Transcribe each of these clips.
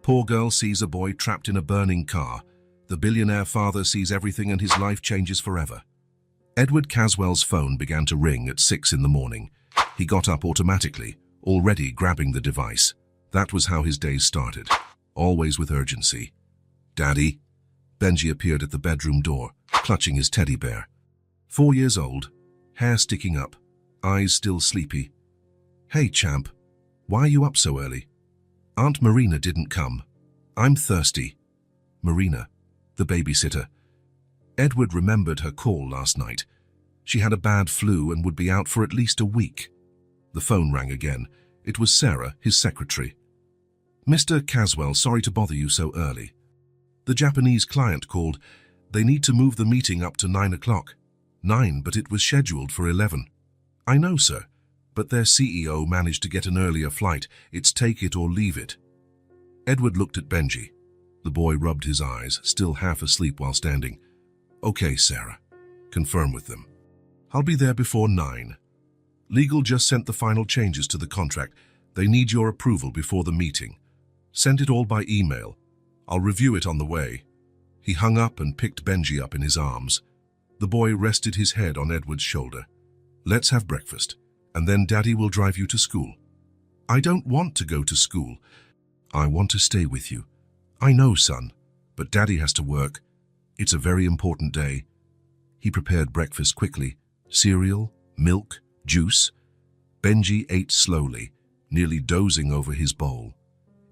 Poor girl sees a boy trapped in a burning car. The billionaire father sees everything and his life changes forever. Edward Caswell's phone began to ring at 6 in the morning. He got up automatically, already grabbing the device. That was how his days started, always with urgency. "Daddy?" Benji appeared at the bedroom door, clutching his teddy bear. 4 years old, hair sticking up, eyes still sleepy. "Hey, champ, why are you up so early?" "Aunt Marina didn't come. I'm thirsty." Marina, the babysitter. Edward remembered her call last night. She had a bad flu and would be out for at least a week. The phone rang again. It was Sarah, his secretary. "Mr. Caswell, sorry to bother you so early. The Japanese client called. They need to move the meeting up to 9 o'clock. 9, but it was scheduled for 11. "I know, sir, but their CEO managed to get an earlier flight. It's take it or leave it." Edward looked at Benji. The boy rubbed his eyes, still half asleep while standing. "Okay, Sarah. Confirm with them. I'll be there before 9. Legal just sent the final changes to the contract. They need your approval before the meeting. Send it all by email. I'll review it on the way." He hung up and picked Benji up in his arms. The boy rested his head on Edward's shoulder. "Let's have breakfast, and then Daddy will drive you to school." "I don't want to go to school. I want to stay with you." "I know, son, but Daddy has to work. It's a very important day." He prepared breakfast quickly. Cereal, milk, juice. Benji ate slowly, nearly dozing over his bowl.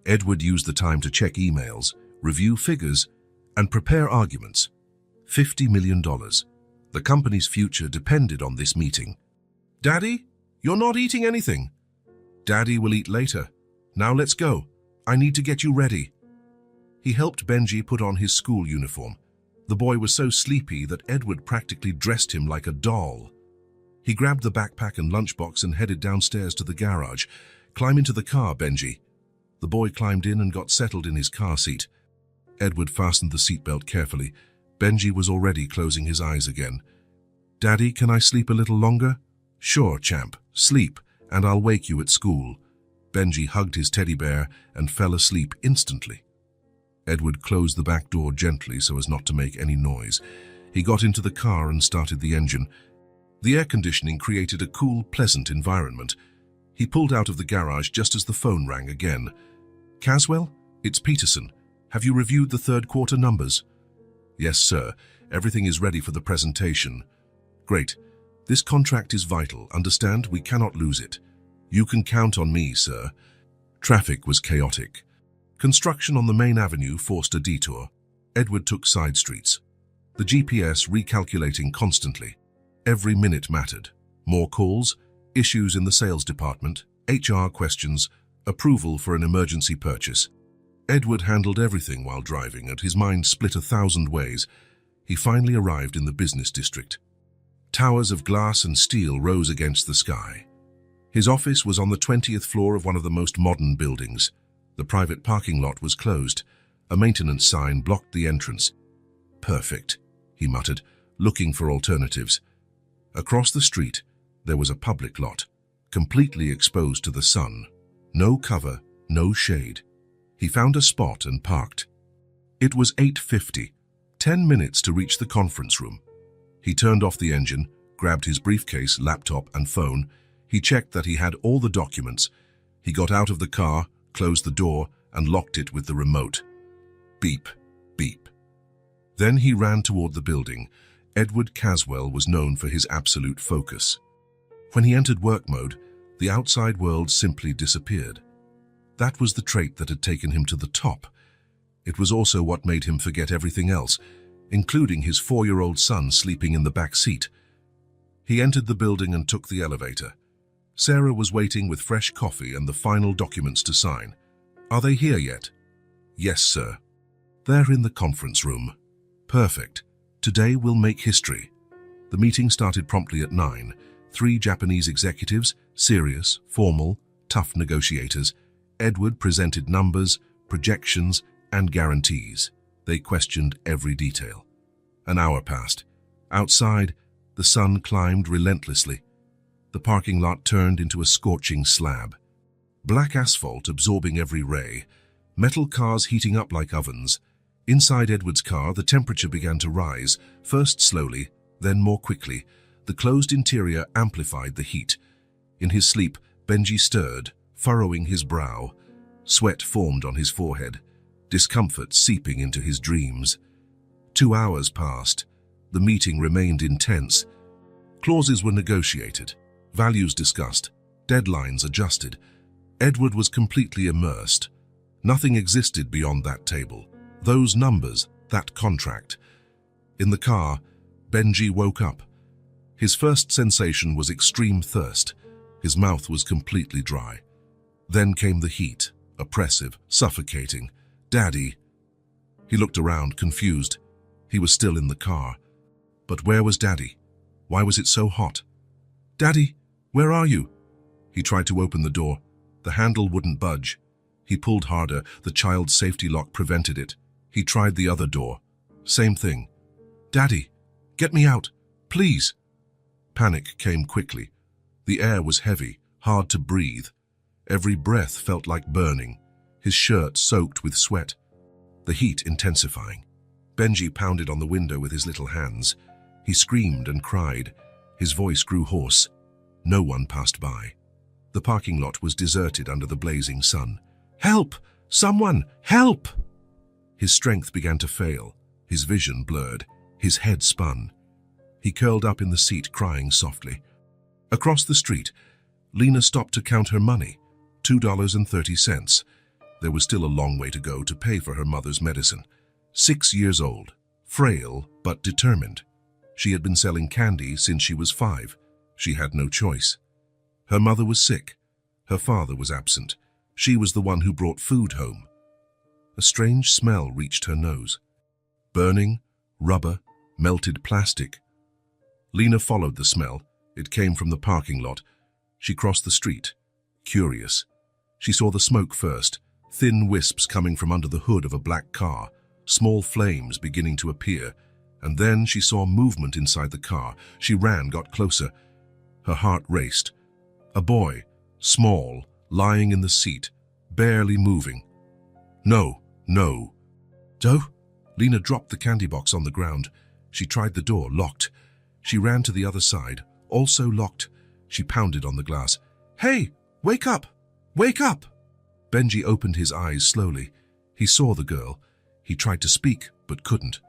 Edward used the time to check emails, review figures, and prepare arguments. $50 million. The company's future depended on this meeting. "Daddy, you're not eating anything." "Daddy will eat later. Now let's go. I need to get you ready." He helped Benji put on his school uniform. The boy was so sleepy that Edward practically dressed him like a doll. He grabbed the backpack and lunchbox and headed downstairs to the garage. "Climb into the car, Benji." The boy climbed in and got settled in his car seat. Edward fastened the seatbelt carefully. Benji was already closing his eyes again. "Daddy, can I sleep a little longer?" "Sure, champ. Sleep, and I'll wake you at school." Benji hugged his teddy bear and fell asleep instantly. Edward closed the back door gently so as not to make any noise. He got into the car and started the engine. The air conditioning created a cool, pleasant environment. He pulled out of the garage just as the phone rang again. "Caswell, it's Peterson. Have you reviewed the third quarter numbers?" "Yes, sir. Everything is ready for the presentation." "Great. This contract is vital. Understand? We cannot lose it. You can count on me, sir." Traffic was chaotic. Construction on the main avenue forced a detour. Edward took side streets. The GPS recalculating constantly. Every minute mattered. More calls, issues in the sales department, HR questions, approval for an emergency purchase. Edward handled everything while driving, and his mind split 1,000 ways. He finally arrived in the business district. Towers of glass and steel rose against the sky. His office was on the 20th floor of one of the most modern buildings. The private parking lot was closed. A maintenance sign blocked the entrance. "Perfect," he muttered, looking for alternatives. Across the street, there was a public lot, completely exposed to the sun. No cover, no shade. He found a spot and parked. It was 8:50, 10 minutes to reach the conference room. He turned off the engine, grabbed his briefcase, laptop, and phone. He checked that he had all the documents. He got out of the car, closed the door, and locked it with the remote. Beep, beep. Then he ran toward the building. Edward Caswell was known for his absolute focus. When he entered work mode, the outside world simply disappeared. That was the trait that had taken him to the top. It was also what made him forget everything else, including his 4-year-old son sleeping in the back seat. He entered the building and took the elevator. Sarah was waiting with fresh coffee and the final documents to sign. "Are they here yet?" "Yes, sir." "They're in the conference room." "Perfect. Today we'll make history." The meeting started promptly at 9. 3 Japanese executives, serious, formal, tough negotiators. Edward presented numbers, projections, and guarantees. They questioned every detail. An hour passed. Outside, the sun climbed relentlessly. The parking lot turned into a scorching slab. Black asphalt absorbing every ray. Metal cars heating up like ovens. Inside Edward's car, the temperature began to rise, first slowly, then more quickly. The closed interior amplified the heat. In his sleep, Benji stirred, furrowing his brow. Sweat formed on his forehead, discomfort seeping into his dreams. 2 hours passed. The meeting remained intense. Clauses were negotiated, values discussed, deadlines adjusted. Edward was completely immersed. Nothing existed beyond that table, those numbers, that contract. In the car, Benji woke up. His first sensation was extreme thirst. His mouth was completely dry. Then came the heat, oppressive, suffocating. "Daddy." He looked around, confused. He was still in the car. But where was Daddy? Why was it so hot? "Daddy, where are you?" He tried to open the door. The handle wouldn't budge. He pulled harder. The child's safety lock prevented it. He tried the other door. Same thing. "Daddy, get me out, please." Panic came quickly. The air was heavy, hard to breathe. Every breath felt like burning, his shirt soaked with sweat. The heat intensifying. Benji pounded on the window with his little hands. He screamed and cried. His voice grew hoarse. No one passed by. The parking lot was deserted under the blazing sun. "Help! Someone! Help!" His strength began to fail. His vision blurred. His head spun. He curled up in the seat, crying softly. Across the street, Lena stopped to count her money. $2.30. There was still a long way to go to pay for her mother's medicine. 6 years old, frail but determined. She had been selling candy since she was 5. She had no choice. Her mother was sick. Her father was absent. She was the one who brought food home. A strange smell reached her nose. Burning, rubber, melted plastic. Lena followed the smell. It came from the parking lot. She crossed the street, curious. She saw the smoke first, thin wisps coming from under the hood of a black car, small flames beginning to appear, and then she saw movement inside the car. She ran, got closer. Her heart raced. A boy, small, lying in the seat, barely moving. No, no. Joe? Lena dropped the candy box on the ground. She tried the door, locked. She ran to the other side, also locked. She pounded on the glass. "Hey, wake up! Wake up!" Benji opened his eyes slowly. He saw the girl. He tried to speak, but couldn't.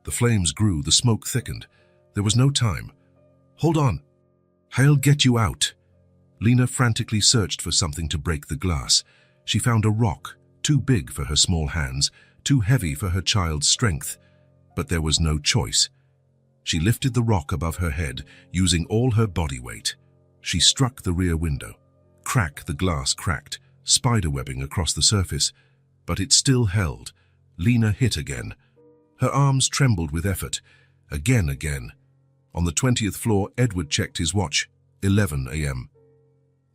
The flames grew, the smoke thickened. There was no time. "Hold on. I'll get you out." Lena frantically searched for something to break the glass. She found a rock, too big for her small hands, too heavy for her child's strength. But there was no choice. She lifted the rock above her head, using all her body weight. She struck the rear window. Crack, the glass cracked, spiderwebbing across the surface. But it still held. Lena hit again. Her arms trembled with effort. Again. On the 20th floor, Edward checked his watch. 11 a.m.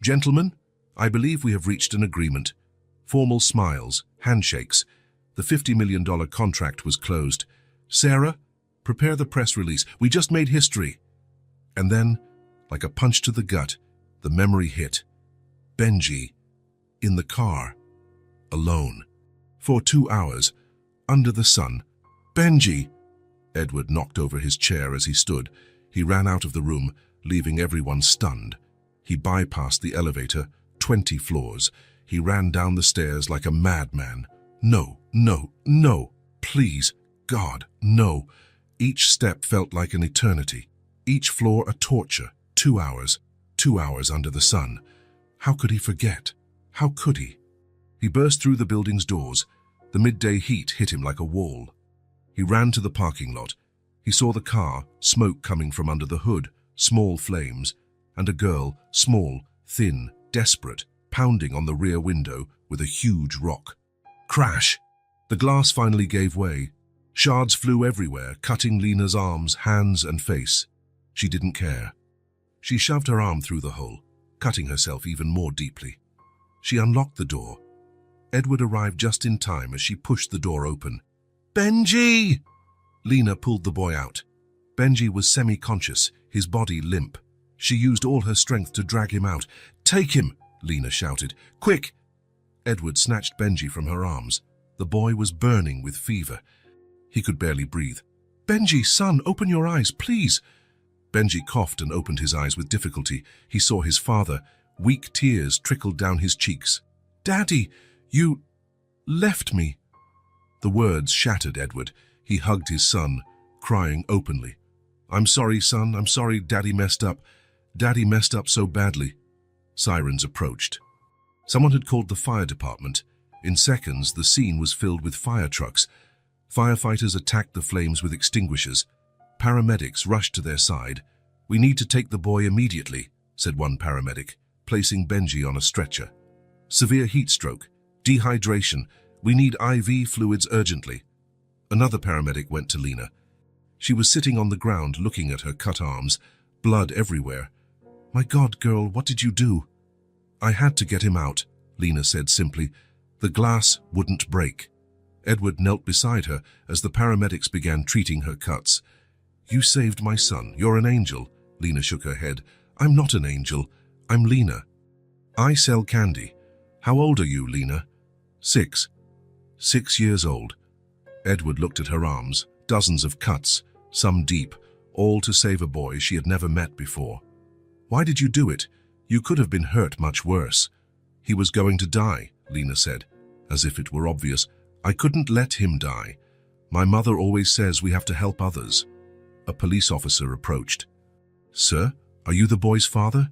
"Gentlemen, I believe we have reached an agreement." Formal smiles, handshakes. The $50 million contract was closed. "Sarah, prepare the press release. We just made history." And then, like a punch to the gut, the memory hit. Benji, in the car, alone, for 2 hours, under the sun. "Benji!" Edward knocked over his chair as he stood. He ran out of the room, leaving everyone stunned. He bypassed the elevator, 20 floors. He ran down the stairs like a madman. No, please, God, no. Each step felt like an eternity. Each floor a torture. 2 hours. 2 hours under the sun. How could he forget? How could he? He burst through the building's doors. The midday heat hit him like a wall. He ran to the parking lot. He saw the car, smoke coming from under the hood, small flames, and a girl, small, thin, desperate, pounding on the rear window with a huge rock. Crash! The glass finally gave way. Shards flew everywhere, cutting Lena's arms, hands, and face. She didn't care. She shoved her arm through the hole, cutting herself even more deeply. She unlocked the door. Edward arrived just in time as she pushed the door open. "Benji!" Lena pulled the boy out. Benji was semi-conscious, his body limp. She used all her strength to drag him out. "Take him!" Lena shouted. "Quick!" Edward snatched Benji from her arms. The boy was burning with fever. He could barely breathe. "Benji, son, open your eyes, please." Benji coughed and opened his eyes with difficulty. He saw his father. Weak tears trickled down his cheeks. "Daddy, you left me." The words shattered Edward. He hugged his son, crying openly. "I'm sorry, son. I'm sorry Daddy messed up. Daddy messed up so badly." Sirens approached. Someone had called the fire department. In seconds, the scene was filled with fire trucks. Firefighters attacked the flames with extinguishers. Paramedics rushed to their side. "We need to take the boy immediately," said one paramedic, placing Benji on a stretcher. "Severe heat stroke, dehydration. We need IV fluids urgently." Another paramedic went to Lena. She was sitting on the ground looking at her cut arms, blood everywhere. "My God, girl, what did you do?" "I had to get him out," Lena said simply. "The glass wouldn't break." Edward knelt beside her as the paramedics began treating her cuts. "You saved my son. You're an angel." Lena shook her head. "I'm not an angel. I'm Lena. I sell candy." "How old are you, Lena?" 6. 6 years old. Edward looked at her arms, dozens of cuts, some deep, all to save a boy she had never met before. "Why did you do it? You could have been hurt much worse." "He was going to die," Lena said, as if it were obvious. "I couldn't let him die. My mother always says we have to help others." A police officer approached. "Sir, are you the boy's father?"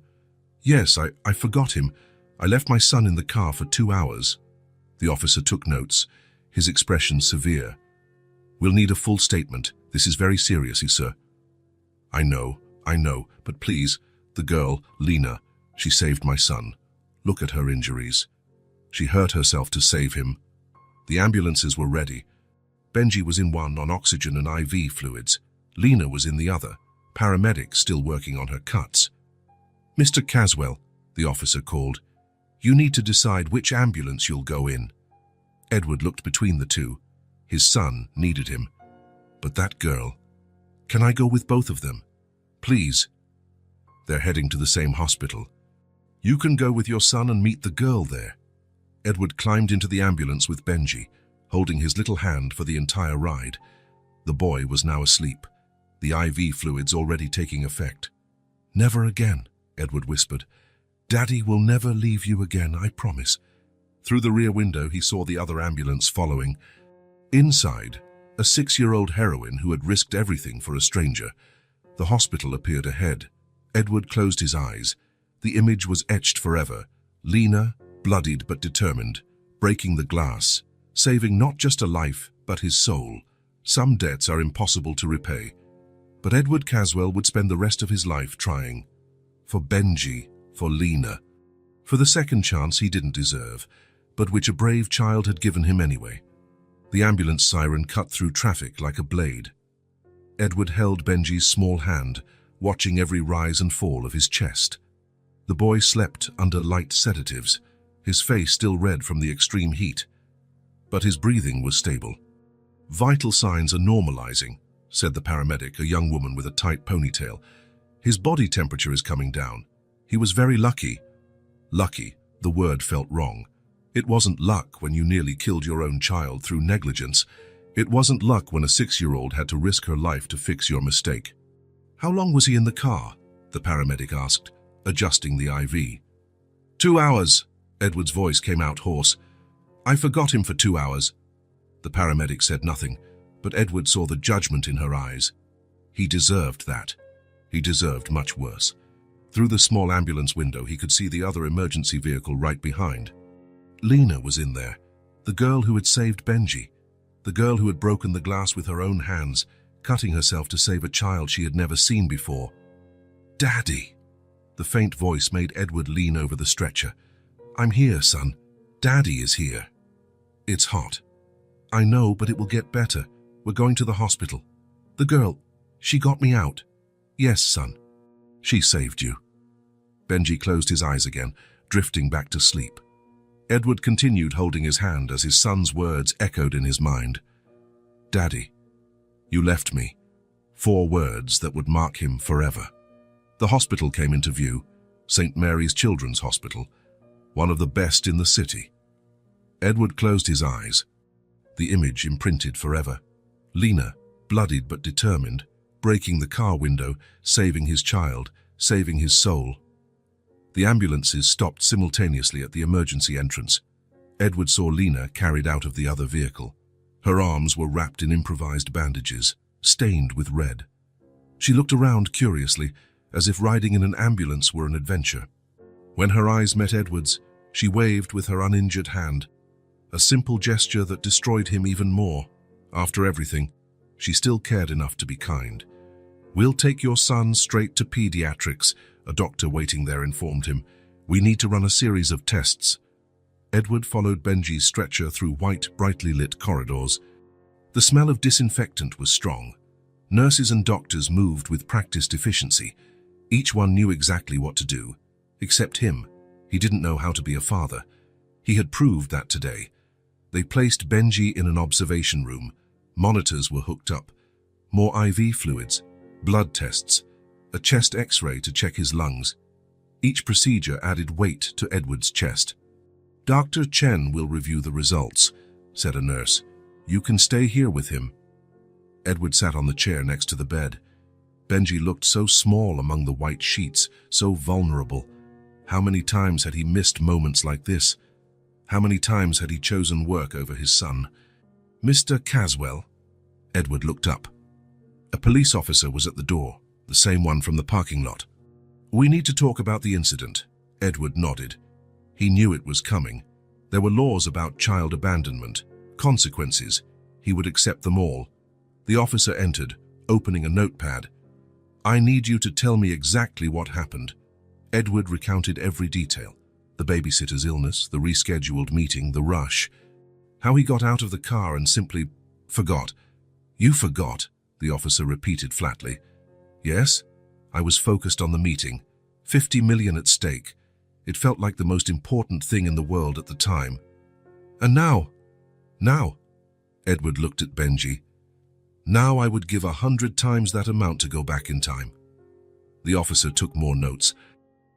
"Yes, I forgot him. I left my son in the car for 2 hours." The officer took notes, his expression severe. "We'll need a full statement. This is very serious, sir." I know, but please, the girl, Lena, she saved my son. Look at her injuries. She hurt herself to save him." The ambulances were ready. Benji was in one on oxygen and IV fluids. Lena was in the other, paramedics still working on her cuts. "Mr. Caswell," the officer called, "you need to decide which ambulance you'll go in." Edward looked between the two. His son needed him. But that girl... "Can I go with both of them?" "Please." They're heading to the same hospital. "You can go with your son and meet the girl there." Edward climbed into the ambulance with Benji, holding his little hand for the entire ride. The boy was now asleep, the IV fluids already taking effect. "Never again," Edward whispered. "Daddy will never leave you again, I promise." Through the rear window, he saw the other ambulance following. Inside, a 6-year-old heroine who had risked everything for a stranger. The hospital appeared ahead. Edward closed his eyes. The image was etched forever. Lena, bloodied but determined, breaking the glass, saving not just a life, but his soul. Some debts are impossible to repay. But Edward Caswell would spend the rest of his life trying. For Benji, for Lena. For the second chance he didn't deserve, but which a brave child had given him anyway. The ambulance siren cut through traffic like a blade. Edward held Benji's small hand, watching every rise and fall of his chest. The boy slept under light sedatives, his face still red from the extreme heat. But his breathing was stable. "Vital signs are normalizing," said the paramedic, a young woman with a tight ponytail. "His body temperature is coming down. He was very lucky." Lucky, the word felt wrong. It wasn't luck when you nearly killed your own child through negligence. It wasn't luck when a 6-year-old had to risk her life to fix your mistake. "How long was he in the car?" the paramedic asked, adjusting the IV. 2 hours, Edward's voice came out hoarse. "I forgot him for 2 hours." The paramedic said nothing, but Edward saw the judgment in her eyes. He deserved that. He deserved much worse. Through the small ambulance window, he could see the other emergency vehicle right behind. Lena was in there, the girl who had saved Benji, the girl who had broken the glass with her own hands, cutting herself to save a child she had never seen before. "Daddy!" The faint voice made Edward lean over the stretcher. "I'm here, son. Daddy is here." "It's hot." "I know, but it will get better. We're going to the hospital." "The girl, she got me out." "Yes, son. She saved you." Benji closed his eyes again, drifting back to sleep. Edward continued holding his hand as his son's words echoed in his mind. "Daddy, you left me." 4 words that would mark him forever. The hospital came into view, St. Mary's Children's Hospital, one of the best in the city. Edward closed his eyes. The image imprinted forever. Lena, bloodied but determined, breaking the car window, saving his child, saving his soul. The ambulances stopped simultaneously at the emergency entrance. Edward saw Lena carried out of the other vehicle. Her arms were wrapped in improvised bandages, stained with red. She looked around curiously, as if riding in an ambulance were an adventure. When her eyes met Edward's, she waved with her uninjured hand, a simple gesture that destroyed him even more. After everything, she still cared enough to be kind. "We'll take your son straight to pediatrics," a doctor waiting there informed him. "We need to run a series of tests." Edward followed Benji's stretcher through white, brightly lit corridors. The smell of disinfectant was strong. Nurses and doctors moved with practiced efficiency. Each one knew exactly what to do. Except him. He didn't know how to be a father. He had proved that today. They placed Benji in an observation room. Monitors were hooked up. More IV fluids, blood tests, a chest X-ray to check his lungs. Each procedure added weight to Edward's chest. "Dr. Chen will review the results," said a nurse. "You can stay here with him." Edward sat on the chair next to the bed. Benji looked so small among the white sheets, so vulnerable. How many times had he missed moments like this? How many times had he chosen work over his son? "Mr. Caswell?" Edward looked up. A police officer was at the door, the same one from the parking lot. "We need to talk about the incident." Edward nodded. He knew it was coming. There were laws about child abandonment, consequences. He would accept them all. The officer entered, opening a notepad. "I need you to tell me exactly what happened." Edward recounted every detail. The babysitter's illness, the rescheduled meeting, the rush. How he got out of the car and simply forgot. "You forgot," the officer repeated flatly. "Yes, I was focused on the meeting. 50 million at stake. It felt like the most important thing in the world at the time. And now, Edward looked at Benji. "Now I would give 100 times that amount to go back in time." The officer took more notes.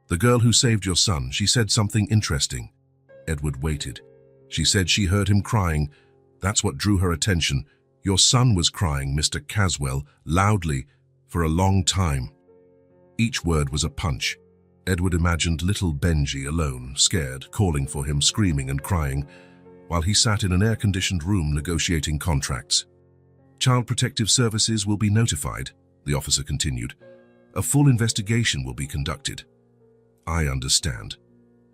"The girl who saved your son, she said something interesting." Edward waited. "She said she heard him crying. That's what drew her attention. Your son was crying, Mr. Caswell, loudly, for a long time." Each word was a punch. Edward imagined little Benji alone, scared, calling for him, screaming and crying, while he sat in an air-conditioned room negotiating contracts. "Child Protective Services will be notified," the officer continued. "A full investigation will be conducted." "I understand.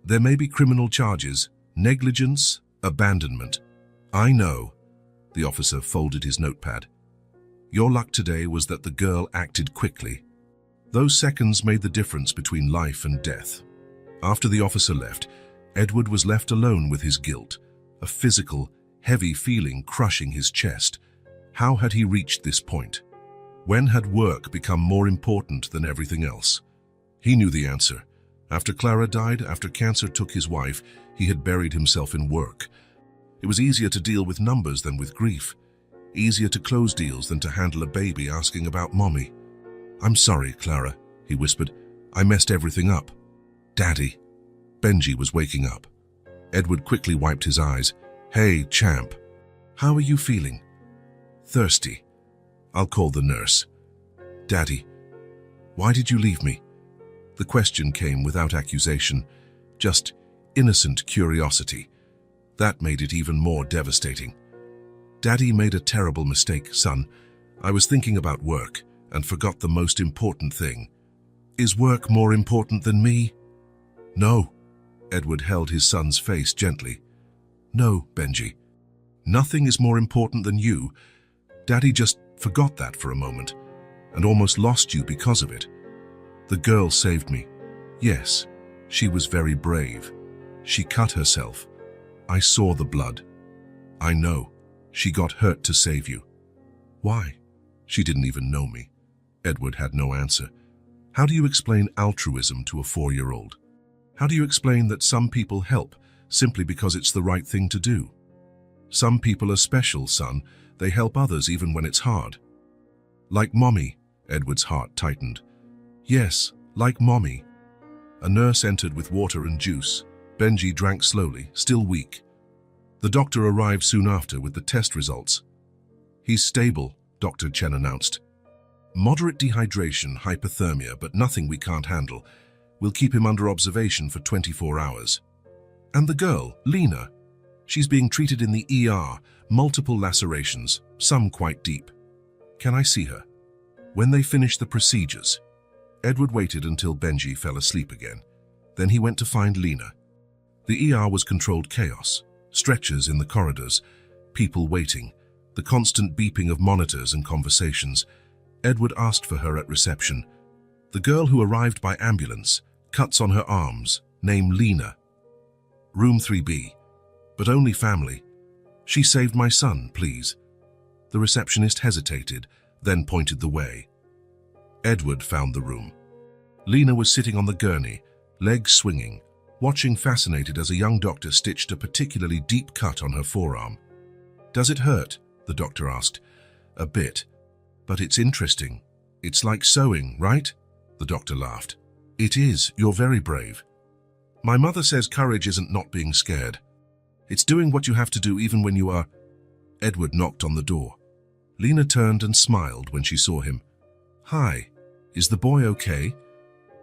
There may be criminal charges, negligence, abandonment." "I know." The officer folded his notepad. "Your luck today was that the girl acted quickly. Those seconds made the difference between life and death." After the officer left, Edward was left alone with his guilt, a physical, heavy feeling crushing his chest. How had he reached this point? When had work become more important than everything else? He knew the answer. After Clara died, after cancer took his wife, he had buried himself in work. It was easier to deal with numbers than with grief. Easier to close deals than to handle a baby asking about mommy. "I'm sorry, Clara," he whispered. "I messed everything up." "Daddy." Benji was waking up. Edward quickly wiped his eyes. "Hey, champ. How are you feeling?" "Thirsty. I'll call the nurse." "Daddy, why did you leave me?" The question came without accusation, just innocent curiosity. That made it even more devastating. "Daddy made a terrible mistake, son. I was thinking about work and forgot the most important thing." "Is work more important than me?" "No." Edward held his son's face gently. "No, Benji. Nothing is more important than you. Daddy just forgot that for a moment and almost lost you because of it. The girl saved me. Yes, she was very brave. She cut herself. I saw the blood. I know. She got hurt to save you." "Why?" "She didn't even know me." Edward had no answer. How do you explain altruism to a 4-year-old? How do you explain that some people help simply because it's the right thing to do? Some people are special, son. They help others even when it's hard. "Like mommy," Edward's heart tightened. "Yes, like mommy." A nurse entered with water and juice. Benji drank slowly, still weak. The doctor arrived soon after with the test results. "He's stable," Dr. Chen announced. "Moderate dehydration, hypothermia, but nothing we can't handle. We'll keep him under observation for 24 hours. And the girl, Lena, she's being treated in the ER, multiple lacerations, some quite deep. Can I see her?" When they finished the procedures, Edward waited until Benji fell asleep again. Then he went to find Lena. The ER was controlled chaos, stretchers in the corridors, people waiting, the constant beeping of monitors and conversations. Edward asked for her at reception. The girl who arrived by ambulance, cuts on her arms, name Lena. "Room 3B, but only family. She saved my son, please." The receptionist hesitated, then pointed the way. Edward found the room. Lena was sitting on the gurney, legs swinging, watching fascinated as a young doctor stitched a particularly deep cut on her forearm. "Does it hurt?" the doctor asked. "A bit. But it's interesting. It's like sewing, right?" The doctor laughed. "It is. You're very brave. My mother says courage isn't not being scared. It's doing what you have to do even when you are..." Edward knocked on the door. Lena turned and smiled when she saw him. "Hi, is the boy okay?"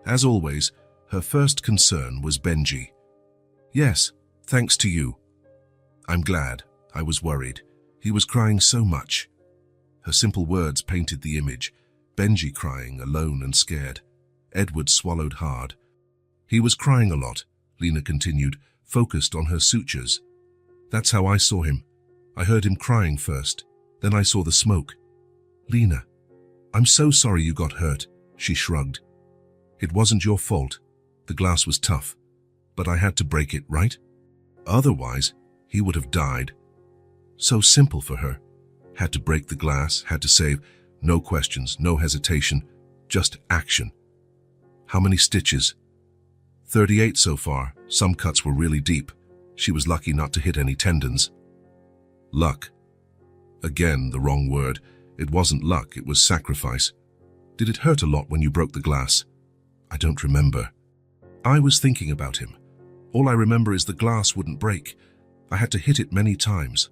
As always, her first concern was Benji. "Yes, thanks to you." "I'm glad. I was worried. He was crying so much." Her simple words painted the image. Benji crying, alone and scared. Edward swallowed hard. "He was crying a lot," Lena continued, focused on her sutures. "That's how I saw him. I heard him crying first, then I saw the smoke." "Lena, I'm so sorry you got hurt," she shrugged. "It wasn't your fault. The glass was tough, but I had to break it, right? Otherwise, he would have died." So simple for her. Had to break the glass, had to save. No questions, no hesitation, just action. "How many stitches?" 38 so far. Some cuts were really deep. She was lucky not to hit any tendons. "Luck." Again, the wrong word. It wasn't luck, it was sacrifice. "Did it hurt a lot when you broke the glass?" "I don't remember." "I was thinking about him. All I remember is the glass wouldn't break. I had to hit it many times."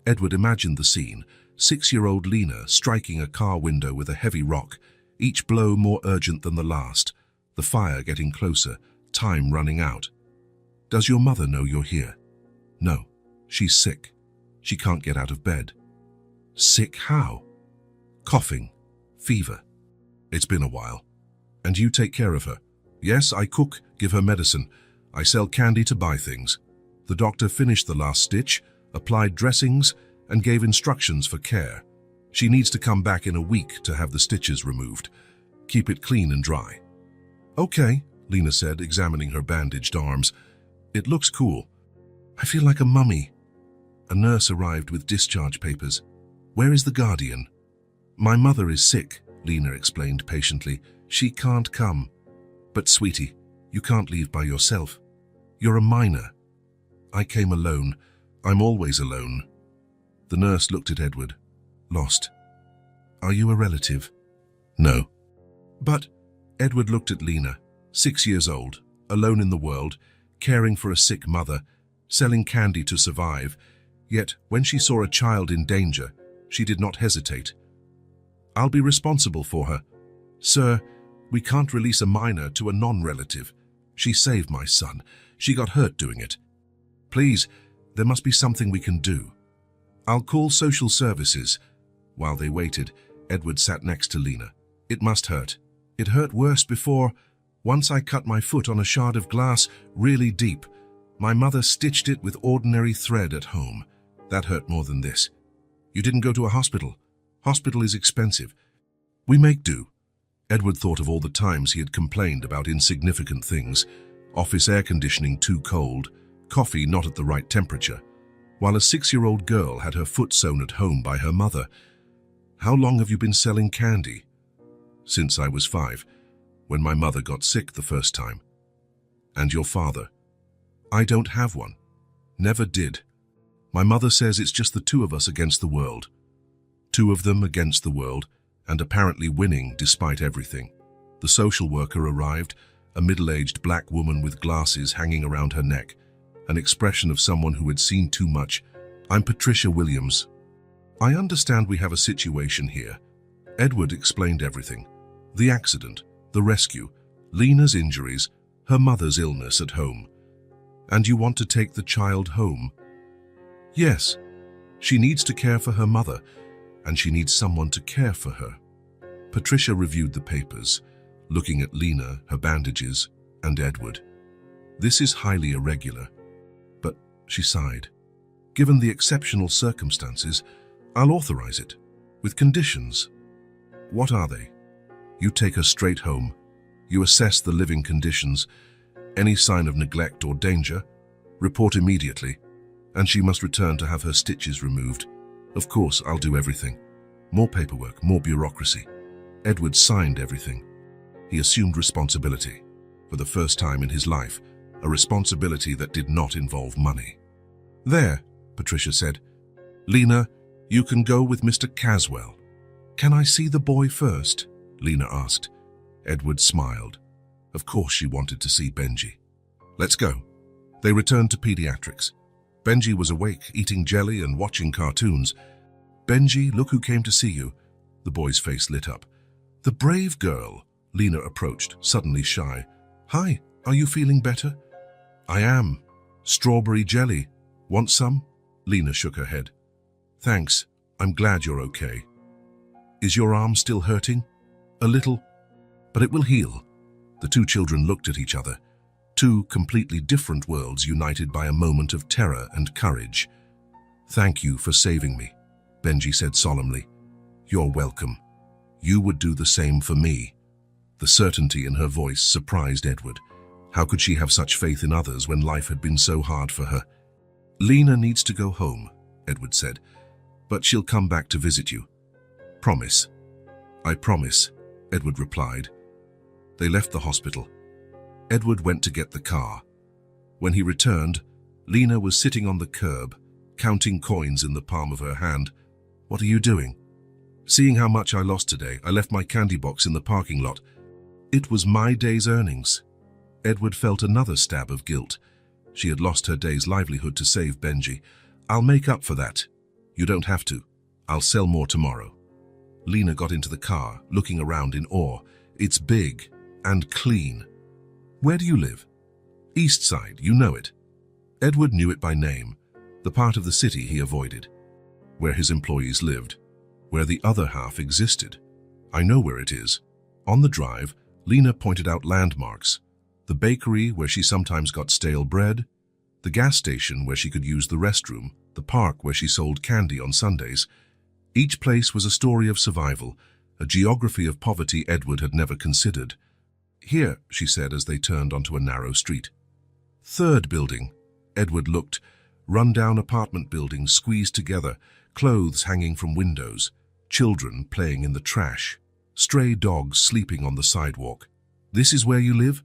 Edward imagined the scene. 6-year-old Lena striking a car window with a heavy rock, each blow more urgent than the last, the fire getting closer, time running out. "Does your mother know you're here?" "No. She's sick. She can't get out of bed." "Sick how?" "Coughing. Fever. It's been a while." "And you take care of her?" "Yes, I cook, give her medicine. I sell candy to buy things." The doctor finished the last stitch, applied dressings, and gave instructions for care. "She needs to come back in a week to have the stitches removed. Keep it clean and dry." "Okay," Lena said, examining her bandaged arms. "It looks cool. I feel like a mummy." A nurse arrived with discharge papers. "Where is the guardian?" "My mother is sick," Lena explained patiently. "She can't come." "But sweetie, you can't leave by yourself. You're a minor." "I came alone. I'm always alone." The nurse looked at Edward, lost. "Are you a relative?" "No." "But..." Edward looked at Lena, 6 years old, alone in the world, caring for a sick mother, selling candy to survive. Yet, when she saw a child in danger, she did not hesitate. "I'll be responsible for her. Sir, we can't release a minor to a non-relative. She saved my son. She got hurt doing it. Please, there must be something we can do. I'll call social services." While they waited, Edward sat next to Lena. "It must hurt. It hurt worse before. Once I cut my foot on a shard of glass, really deep. My mother stitched it with ordinary thread at home. That hurt more than this. You didn't go to a hospital. Hospital is expensive. We make do." Edward thought of all the times he had complained about insignificant things. Office air conditioning too cold, coffee not at the right temperature, while a 6-year-old girl had her foot sewn at home by her mother. "How long have you been selling candy?" "Since I was 5, when my mother got sick the first time." "And your father?" "I don't have one. Never did. My mother says it's just the 2 of us against the world." 2 of them against the world, and apparently winning despite everything. The social worker arrived, a middle-aged black woman with glasses hanging around her neck. an expression of someone who had seen too much. "I'm Patricia Williams. I understand we have a situation here." Edward explained everything. The accident, the rescue, Lena's injuries, her mother's illness at home. "And you want to take the child home?" "Yes. She needs to care for her mother, and she needs someone to care for her." Patricia reviewed the papers, looking at Lena, her bandages, and Edward. "This is highly irregular." "But," she sighed, "given the exceptional circumstances, I'll authorize it, with conditions." "What are they?" "You take her straight home. You assess the living conditions. Any sign of neglect or danger, report immediately, and she must return to have her stitches removed. Of course, I'll do everything. More paperwork, more bureaucracy." Edward signed everything. He assumed responsibility, for the first time in his life, a responsibility that did not involve money. "There," Patricia said. "Lena, you can go with Mr. Caswell." "Can I see the boy first?" Lena asked. Edward smiled. Of course she wanted to see Benji. "Let's go." They returned to pediatrics. Benji was awake, eating jelly and watching cartoons. "Benji, look who came to see you." The boy's face lit up. "The brave girl." Lena approached, suddenly shy. "Hi, are you feeling better?" "I am. Strawberry jelly. Want some?" Lena shook her head. "Thanks. I'm glad you're okay." "Is your arm still hurting?" "A little, but it will heal." The two children looked at each other. Two completely different worlds united by a moment of terror and courage. "Thank you for saving me," Benji said solemnly. "You're welcome. You would do the same for me." The certainty in her voice surprised Edward. How could she have such faith in others when life had been so hard for her? "Lena needs to go home," Edward said, "but she'll come back to visit you. Promise." "I promise," Edward replied. They left the hospital. Edward went to get the car. When he returned, Lena was sitting on the curb, counting coins in the palm of her hand. "What are you doing?" "Seeing how much I lost today, I left my candy box in the parking lot. It was my day's earnings." Edward felt another stab of guilt. She had lost her day's livelihood to save Benji. "I'll make up for that." "You don't have to. I'll sell more tomorrow." Lena got into the car, looking around in awe. "It's big and clean." "Where do you live?" "East Side, you know it." Edward knew it by name, the part of the city he avoided, where his employees lived, where the other half existed. "I know where it is." On the drive, Lena pointed out landmarks. The bakery where she sometimes got stale bread, the gas station where she could use the restroom, the park where she sold candy on Sundays. Each place was a story of survival, a geography of poverty Edward had never considered. "Here," she said as they turned onto a narrow street. "Third building." Edward looked. Run-down apartment buildings squeezed together, clothes hanging from windows, children playing in the trash, stray dogs sleeping on the sidewalk. "This is where you live?"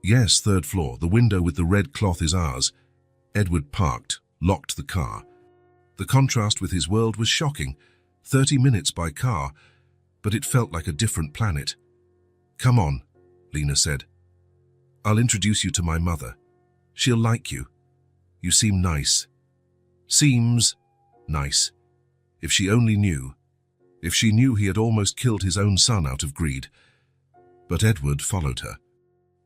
"Yes, third floor. The window with the red cloth is ours." Edward parked, locked the car. The contrast with his world was shocking. 30 minutes by car, but it felt like a different planet. "Come on," Lena said. "I'll introduce you to my mother. She'll like you. You seem nice." "Seems nice. If she only knew. If she knew he had almost killed his own son out of greed." But Edward followed her.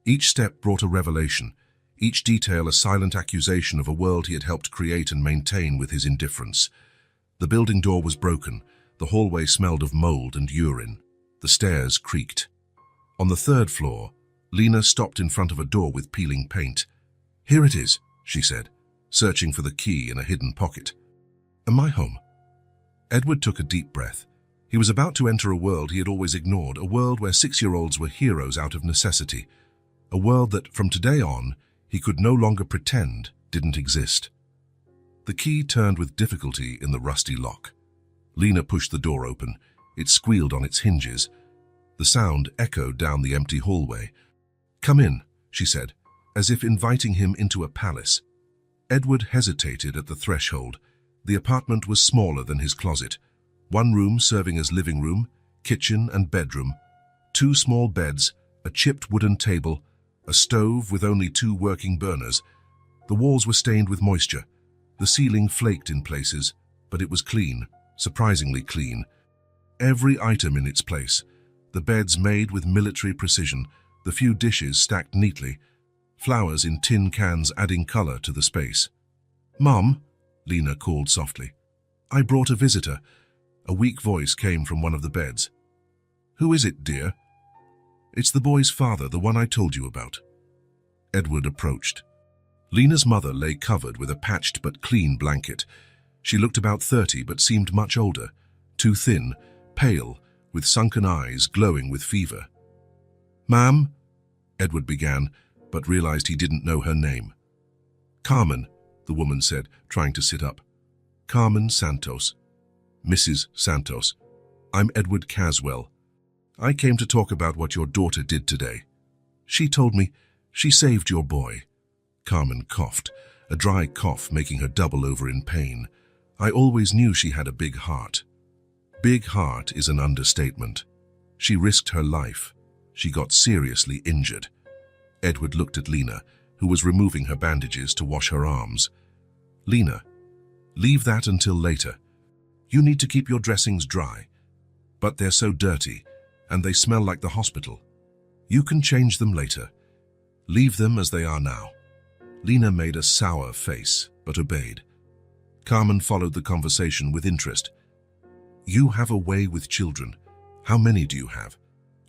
Each step brought a revelation, each detail a silent accusation of a world he had helped create and maintain with his indifference. The building door was broken. The hallway smelled of mold and urine. The stairs creaked. On the third floor, Lena stopped in front of a door with peeling paint. "Here it is," she said, searching for the key in a hidden pocket. "Am I home?" Edward took a deep breath. He was about to enter a world he had always ignored, a world where 6-year-olds were heroes out of necessity, a world that, from today on, he could no longer pretend didn't exist. The key turned with difficulty in the rusty lock. Lena pushed the door open. It squealed on its hinges. The sound echoed down the empty hallway. "Come in," she said, as if inviting him into a palace. Edward hesitated at the threshold. The apartment was smaller than his closet. One room serving as living room, kitchen and bedroom. 2 small beds, a chipped wooden table, a stove with only 2 working burners. The walls were stained with moisture. The ceiling flaked in places, but it was clean, surprisingly clean. Every item in its place. The beds made with military precision, the few dishes stacked neatly, flowers in tin cans adding color to the space. "Mom," Lena called softly. "I brought a visitor." A weak voice came from one of the beds. "Who is it, dear?" "It's the boy's father, the one I told you about." Edward approached. Lena's mother lay covered with a patched but clean blanket. She looked about 30 but seemed much older, too thin, pale, with sunken eyes glowing with fever. "Ma'am," Edward began, but realized he didn't know her name. "Carmen," the woman said, trying to sit up. "Carmen Santos. Mrs. Santos. I'm Edward Caswell. I came to talk about what your daughter did today. She told me she saved your boy." Carmen coughed, a dry cough making her double over in pain. "I always knew she had a big heart." Big heart is an understatement. She risked her life. She got seriously injured. Edward looked at Lena, who was removing her bandages to wash her arms. "Lena, leave that until later. You need to keep your dressings dry. But they're so dirty, and they smell like the hospital. You can change them later. Leave them as they are now." Lena made a sour face, but obeyed. Carmen followed the conversation with interest. "You have a way with children. How many do you have?"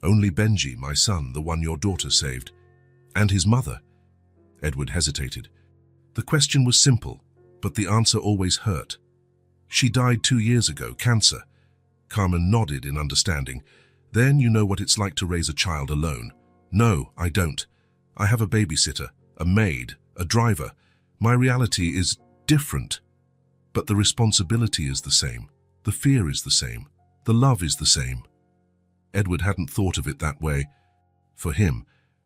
"Only Benji, my son, the one your daughter saved." "And his mother?" Edward hesitated. The question was simple, but the answer always hurt. "She died 2 years ago, cancer." Carmen nodded in understanding. "Then you know what it's like to raise a child alone." "No, I don't. I have a babysitter, a maid, a driver. My reality is different. But the responsibility is the same. The fear is the same. The love is the same." Edward hadn't thought of it that way. For him,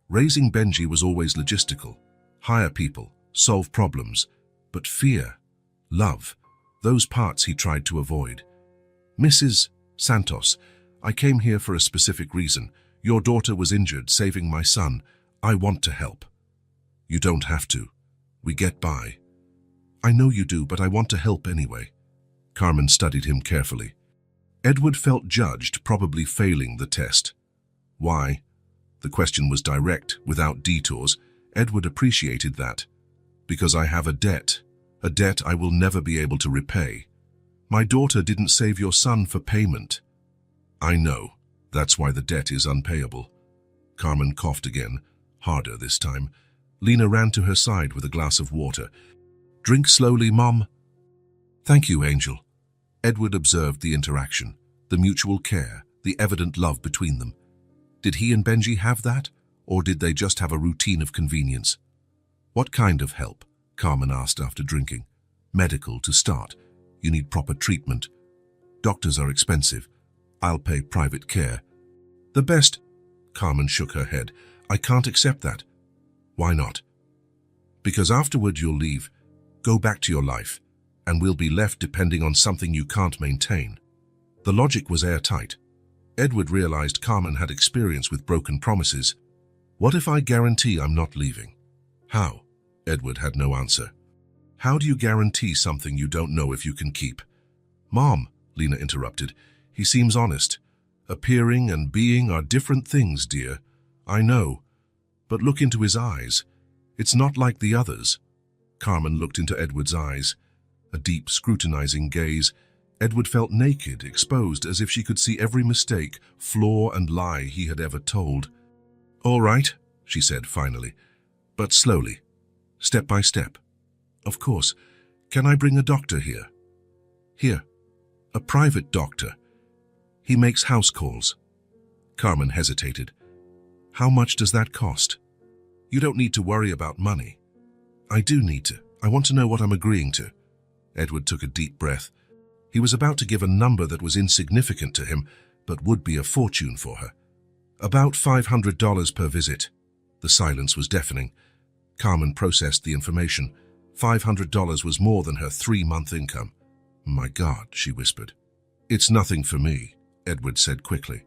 raising Benji was always logistical. Hire people, solve problems. But fear, love, those parts he tried to avoid. "Mrs. Santos, I came here for a specific reason. Your daughter was injured, saving my son. I want to help." "You don't have to. We get by." "I know you do, but I want to help anyway." Carmen studied him carefully. Edward felt judged, probably failing the test. Why? The question was direct, without detours. Edward appreciated that. "Because I have a debt I will never be able to repay. My daughter didn't save your son for payment." "I know. That's why the debt is unpayable." Carmen coughed again, harder this time. Lena ran to her side with a glass of water. "Drink slowly, Mom." "Thank you, Angel." Edward observed the interaction, the mutual care, the evident love between them. Did he and Benji have that, or did they just have a routine of convenience? "What kind of help?" Carmen asked after drinking. "Medical to start. You need proper treatment. Doctors are expensive. I'll pay private care." "The best." Carmen shook her head. "I can't accept that." "Why not?" "Because afterward you'll leave, go back to your life, and we'll be left depending on something you can't maintain." The logic was airtight. Edward realized Carmen had experience with broken promises. "What if I guarantee I'm not leaving?" "How?" Edward had no answer. "How do you guarantee something you don't know if you can keep?" "Mom," Lena interrupted, "he seems honest. Appearing and being are different things, dear. I know. But look into his eyes. It's not like the others." Carmen looked into Edward's eyes. A deep, scrutinizing gaze. Edward felt naked, exposed, as if she could see every mistake, flaw and lie he had ever told. "All right," she said finally, "but slowly. Step by step." "Of course. Can I bring a doctor here?" "Here. A private doctor. He makes house calls." Carmen hesitated. "How much does that cost?" "You don't need to worry about money." "I do need to. I want to know what I'm agreeing to." Edward took a deep breath. He was about to give a number that was insignificant to him, but would be a fortune for her. "About $500 per visit." The silence was deafening. Carmen processed the information. $500 was more than her 3-month income. "My God," she whispered. "It's nothing for me," Edward said quickly.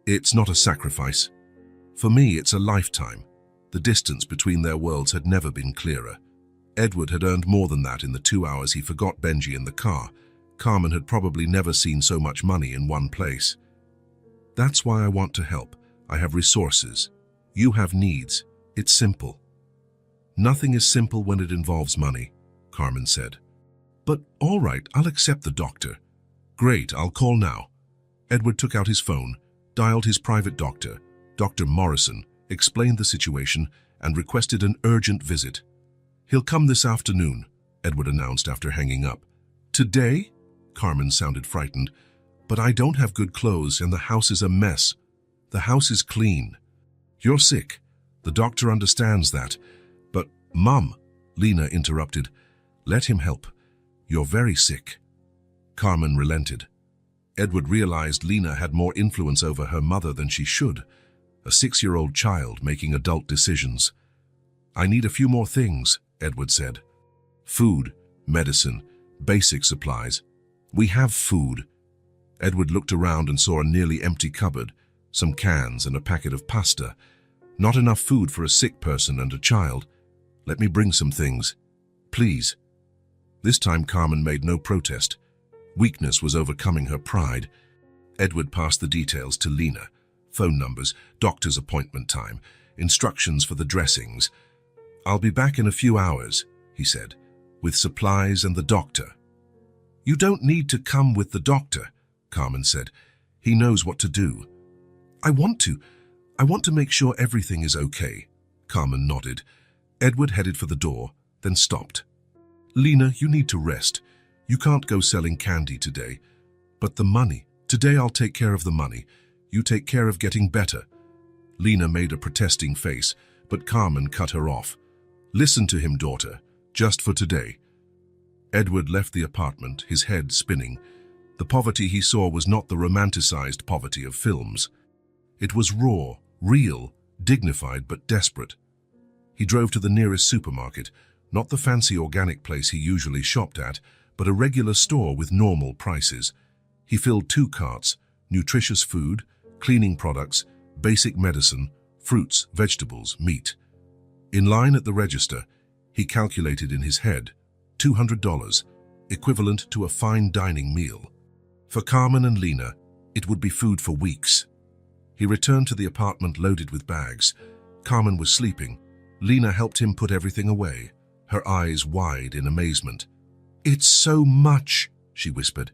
"It's not a sacrifice. For me, it's a lifetime." The distance between their worlds had never been clearer. Edward had earned more than that in the 2 hours he forgot Benji in the car. Carmen had probably never seen so much money in one place. That's why I want to help. I have resources. You have needs. It's simple. Nothing is simple when it involves money, Carmen said. But all right, I'll accept the doctor. Great, I'll call now. Edward took out his phone, dialed his private doctor, Dr. Morrison, explained the situation, and requested an urgent visit. He'll come this afternoon, Edward announced after hanging up. Today? Carmen sounded frightened. But I don't have good clothes and the house is a mess. The house is clean. You're sick. The doctor understands that. But, Mum, Lena interrupted, let him help. You're very sick. Carmen relented. Edward realized Lena had more influence over her mother than she should, a 6-year-old child making adult decisions. I need a few more things, Edward said. Food, medicine, basic supplies. We have food. Edward looked around and saw a nearly empty cupboard, some cans and a packet of pasta. Not enough food for a sick person and a child. Let me bring some things. Please. This time Carmen made no protest. Weakness was overcoming her pride. Edward passed the details to Lena. Phone numbers, doctor's appointment time, instructions for the dressings. I'll be back in a few hours, he said, with supplies and the doctor. You don't need to come with the doctor, Carmen said. He knows what to do. I want to make sure everything is okay. Carmen nodded. Edward headed for the door, then stopped. Lena, you need to rest. You can't go selling candy today. But the money. Today I'll take care of the money. You take care of getting better. Lena made a protesting face, but Carmen cut her off. Listen to him, daughter. Just for today. Edward left the apartment, his head spinning. The poverty he saw was not the romanticized poverty of films. It was raw, real, dignified but desperate. He drove to the nearest supermarket, not the fancy organic place he usually shopped at, but a regular store with normal prices. He filled 2 carts, nutritious food, cleaning products, basic medicine, fruits, vegetables, meat. In line at the register, he calculated in his head, $200, equivalent to a fine dining meal. For Carmen and Lena, it would be food for weeks. He returned to the apartment loaded with bags. Carmen was sleeping. Lena helped him put everything away, her eyes wide in amazement. It's so much, she whispered.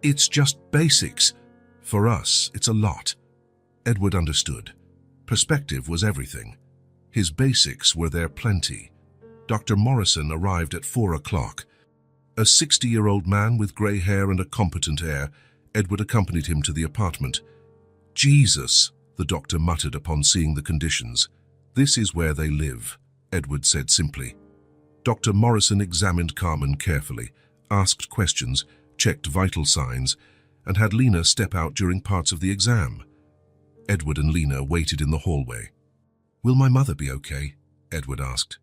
It's just basics. For us, it's a lot. Edward understood. Perspective was everything. His basics were there plenty. Dr. Morrison arrived at 4 o'clock. A 60-year-old man with grey hair and a competent air, Edward accompanied him to the apartment. Jesus, the doctor muttered upon seeing the conditions. This is where they live, Edward said simply. Dr. Morrison examined Carmen carefully, asked questions, checked vital signs, and had Lena step out during parts of the exam. Edward and Lena waited in the hallway. Will my mother be okay? Edward asked.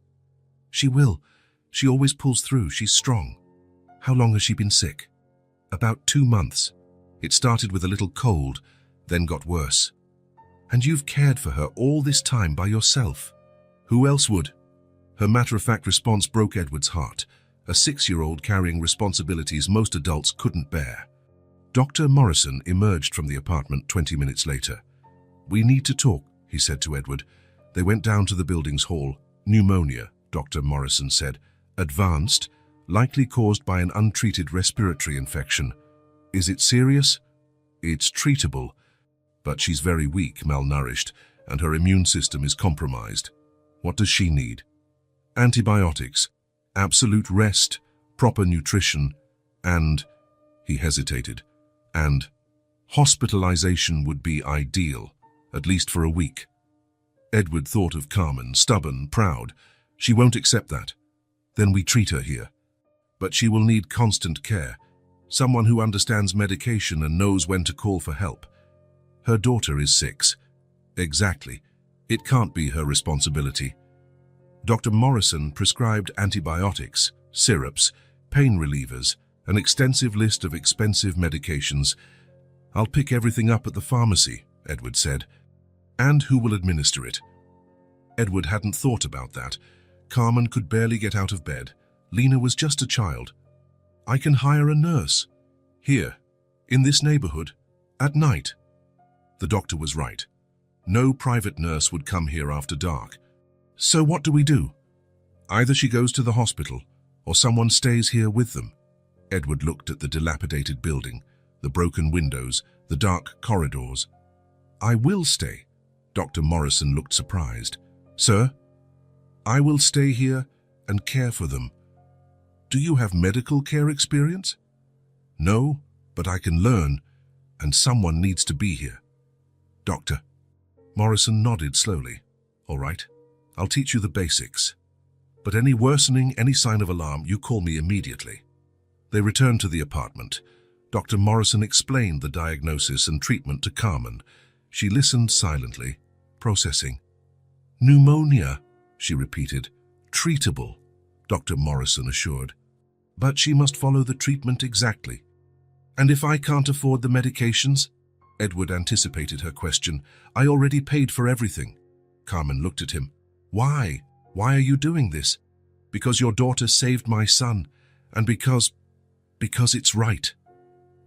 She will. She always pulls through. She's strong. How long has she been sick? About 2 months. It started with a little cold, then got worse. And you've cared for her all this time by yourself. Who else would? Her matter-of-fact response broke Edward's heart, a 6-year-old carrying responsibilities most adults couldn't bear. Dr. Morrison emerged from the apartment 20 minutes later. We need to talk, he said to Edward. They went down to the building's hall. Pneumonia, Dr. Morrison said. Advanced, likely caused by an untreated respiratory infection. Is it serious? It's treatable, but she's very weak, malnourished, and her immune system is compromised. What does she need? Antibiotics, absolute rest, proper nutrition, and, he hesitated, and hospitalization would be ideal, at least for a week. Edward thought of Carmen, stubborn, proud. She won't accept that. Then we treat her here. But she will need constant care, someone who understands medication and knows when to call for help. Her daughter is 6. Exactly. It can't be her responsibility. Dr. Morrison prescribed antibiotics, syrups, pain relievers, an extensive list of expensive medications. I'll pick everything up at the pharmacy, Edward said. And who will administer it? Edward hadn't thought about that. Carmen could barely get out of bed. Lena was just a child. I can hire a nurse. Here, in this neighborhood, at night. The doctor was right. No private nurse would come here after dark. So what do we do? Either she goes to the hospital, or someone stays here with them. Edward looked at the dilapidated building, the broken windows, the dark corridors. I will stay. Dr. Morrison looked surprised. Sir, I will stay here and care for them. Do you have medical care experience? No, but I can learn, and someone needs to be here. Doctor. Morrison nodded slowly. All right, I'll teach you the basics. But any worsening, any sign of alarm, you call me immediately. They returned to the apartment. Dr. Morrison explained the diagnosis and treatment to Carmen. She listened silently, processing. Pneumonia, she repeated. Treatable, Dr. Morrison assured. But she must follow the treatment exactly. And if I can't afford the medications? Edward anticipated her question. I already paid for everything. Carmen looked at him. Why? Why are you doing this? Because your daughter saved my son, and because it's right.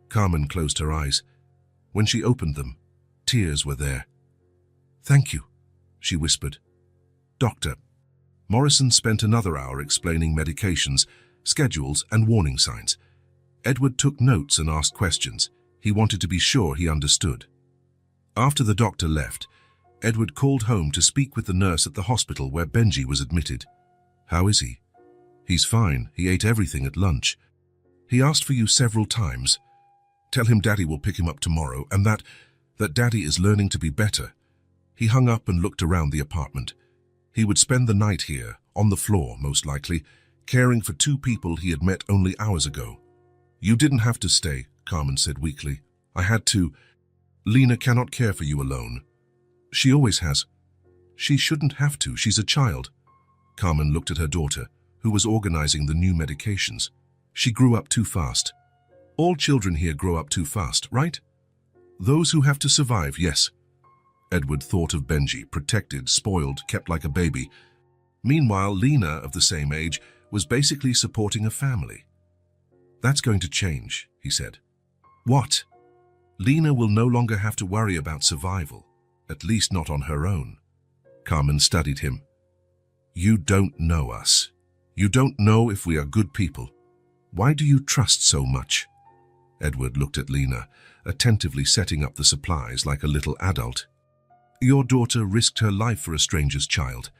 Carmen closed her eyes. When she opened them, tears were there. Thank you, she whispered. Doctor. Morrison spent another hour explaining medications, schedules, and warning signs. Edward took notes and asked questions. He wanted to be sure he understood. After the doctor left, Edward called home to speak with the nurse at the hospital where Benji was admitted. How is he? He's fine. He ate everything at lunch. He asked for you several times. Tell him Daddy will pick him up tomorrow and that Daddy is learning to be better. He hung up and looked around the apartment. He would spend the night here, on the floor, most likely, caring for two people he had met only hours ago. You didn't have to stay, Carmen said weakly. I had to. Lena cannot care for you alone. She always has. She shouldn't have to. She's a child. Carmen looked at her daughter, who was organizing the new medications. She grew up too fast. All children here grow up too fast, right? Those who have to survive, yes. Edward thought of Benji, protected, spoiled, kept like a baby. Meanwhile, Lena, of the same age, was basically supporting a family. That's going to change, he said. What? Lena will no longer have to worry about survival, at least not on her own. Carmen studied him. You don't know us. You don't know if we are good people. Why do you trust so much? Edward looked at Lena, attentively setting up the supplies like a little adult. Your daughter risked her life for a stranger's child.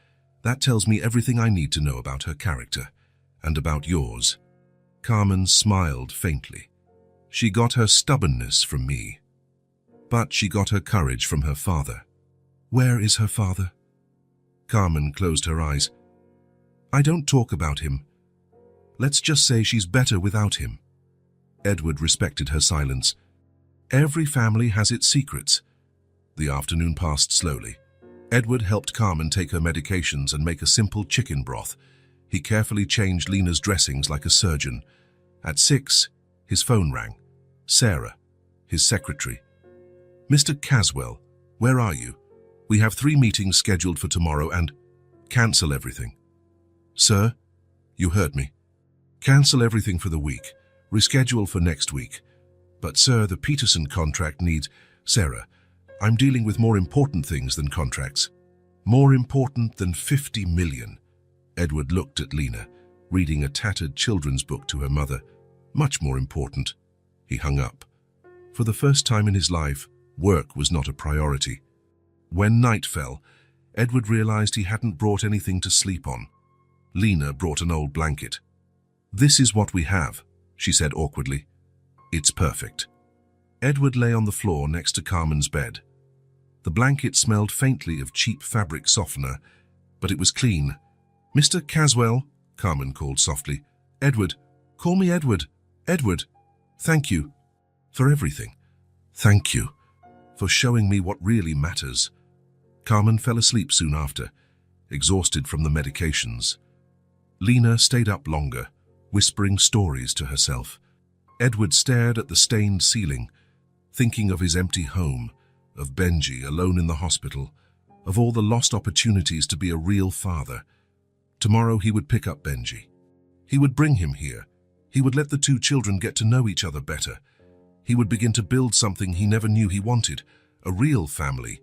That tells me everything I need to know about her character, and about yours. Carmen smiled faintly. She got her stubbornness from me. But she got her courage from her father. Where is her father? Carmen closed her eyes. I don't talk about him. Let's just say she's better without him. Edward respected her silence. Every family has its secrets. The afternoon passed slowly. Edward helped Carmen take her medications and make a simple chicken broth. He carefully changed Lena's dressings like a surgeon. At 6, his phone rang. Sarah, his secretary. Mr. Caswell, where are you? We have 3 meetings scheduled for tomorrow and cancel everything. Sir, you heard me. Cancel everything for the week. Reschedule for next week. But sir, the Peterson contract needs... Sarah, I'm dealing with more important things than contracts. More important than 50 million. Edward looked at Lena, reading a tattered children's book to her mother. Much more important. He hung up. For the first time in his life, work was not a priority. When night fell, Edward realized he hadn't brought anything to sleep on. Lena brought an old blanket. This is what we have, she said awkwardly. It's perfect. Edward lay on the floor next to Carmen's bed. The blanket smelled faintly of cheap fabric softener, but it was clean. Mr. Caswell, Carmen called softly. Edward, call me Edward. Edward, thank you for everything. Thank you for showing me what really matters. Carmen fell asleep soon after, exhausted from the medications. Lena stayed up longer, whispering stories to herself. Edward stared at the stained ceiling, thinking of his empty home, of Benji alone in the hospital, of all the lost opportunities to be a real father. Tomorrow he would pick up Benji. He would bring him here. He would let the two children get to know each other better. He would begin to build something he never knew he wanted, a real family,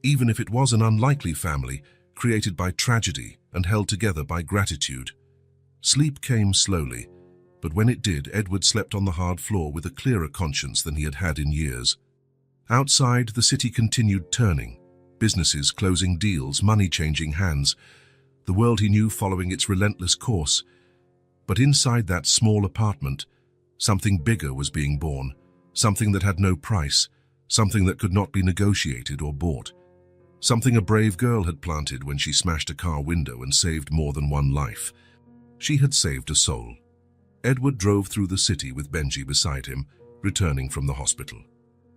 even if it was an unlikely family, created by tragedy and held together by gratitude. Sleep came slowly, but when it did, Edward slept on the hard floor with a clearer conscience than he had had in years. Outside, the city continued turning, businesses closing deals, money changing hands, the world he knew following its relentless course. But inside that small apartment, something bigger was being born, something that had no price, something that could not be negotiated or bought, something a brave girl had planted when she smashed a car window and saved more than one life. She had saved a soul. Edward drove through the city with Benji beside him, returning from the hospital.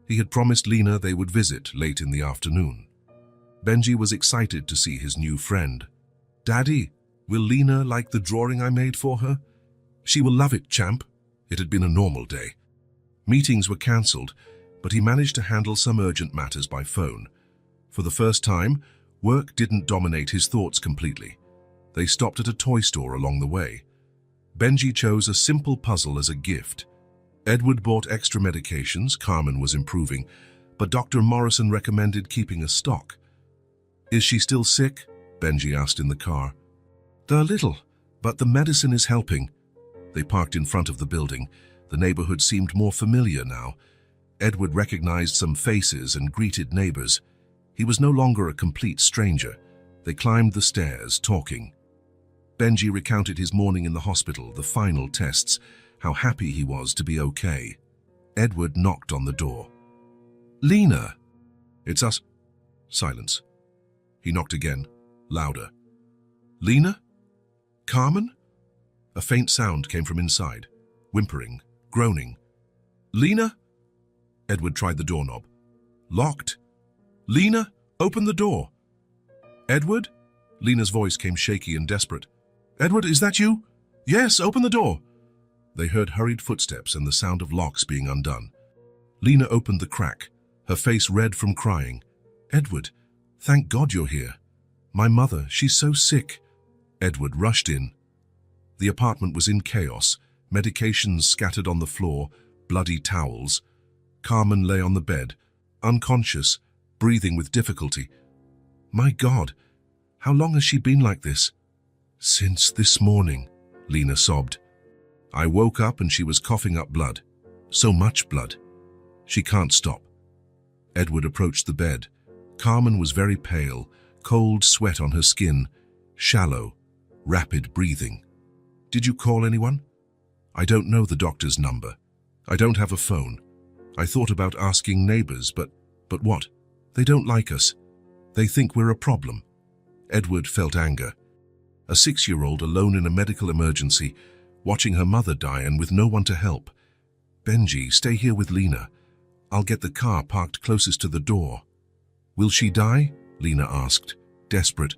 He had promised Lena they would visit late in the afternoon. Benji was excited to see his new friend. "Daddy, will Lena like the drawing I made for her?" "She will love it, champ." It had been a normal day. Meetings were cancelled, but he managed to handle some urgent matters by phone. For the first time, work didn't dominate his thoughts completely. They stopped at a toy store along the way. Benji chose a simple puzzle as a gift. Edward bought extra medications. Carmen was improving, but Dr. Morrison recommended keeping a stock. "Is she still sick?" Benji asked in the car. "A little, but the medicine is helping." They parked in front of the building. The neighborhood seemed more familiar now. Edward recognized some faces and greeted neighbors. He was no longer a complete stranger. They climbed the stairs, talking. Benji recounted his morning in the hospital, the final tests, how happy he was to be okay. Edward knocked on the door. "Lena!" "It's us." Silence. He knocked again, louder. "Lena? Carmen?" A faint sound came from inside, whimpering, groaning. "Lena?" Edward tried the doorknob. "Locked." "Lena, open the door." "Edward?" Lena's voice came shaky and desperate. "Edward, is that you?" "Yes, open the door." They heard hurried footsteps and the sound of locks being undone. Lena opened the crack, her face red from crying. "Edward, thank God you're here. My mother, she's so sick." Edward rushed in. The apartment was in chaos, medications scattered on the floor, bloody towels. Carmen lay on the bed, unconscious, breathing with difficulty. "My God, how long has she been like this?" "Since this morning," Lena sobbed. "I woke up and she was coughing up blood. So much blood. She can't stop." Edward approached the bed. Carmen was very pale, cold sweat on her skin, shallow, rapid breathing. "Did you call anyone?" "I don't know the doctor's number. I don't have a phone. I thought about asking neighbors, but what? They don't like us. They think we're a problem." Edward felt anger. A 6-year-old alone in a medical emergency, watching her mother die and with no one to help. "Benji, stay here with Lena. I'll get the car parked closest to the door." "Will she die?" Lena asked, desperate.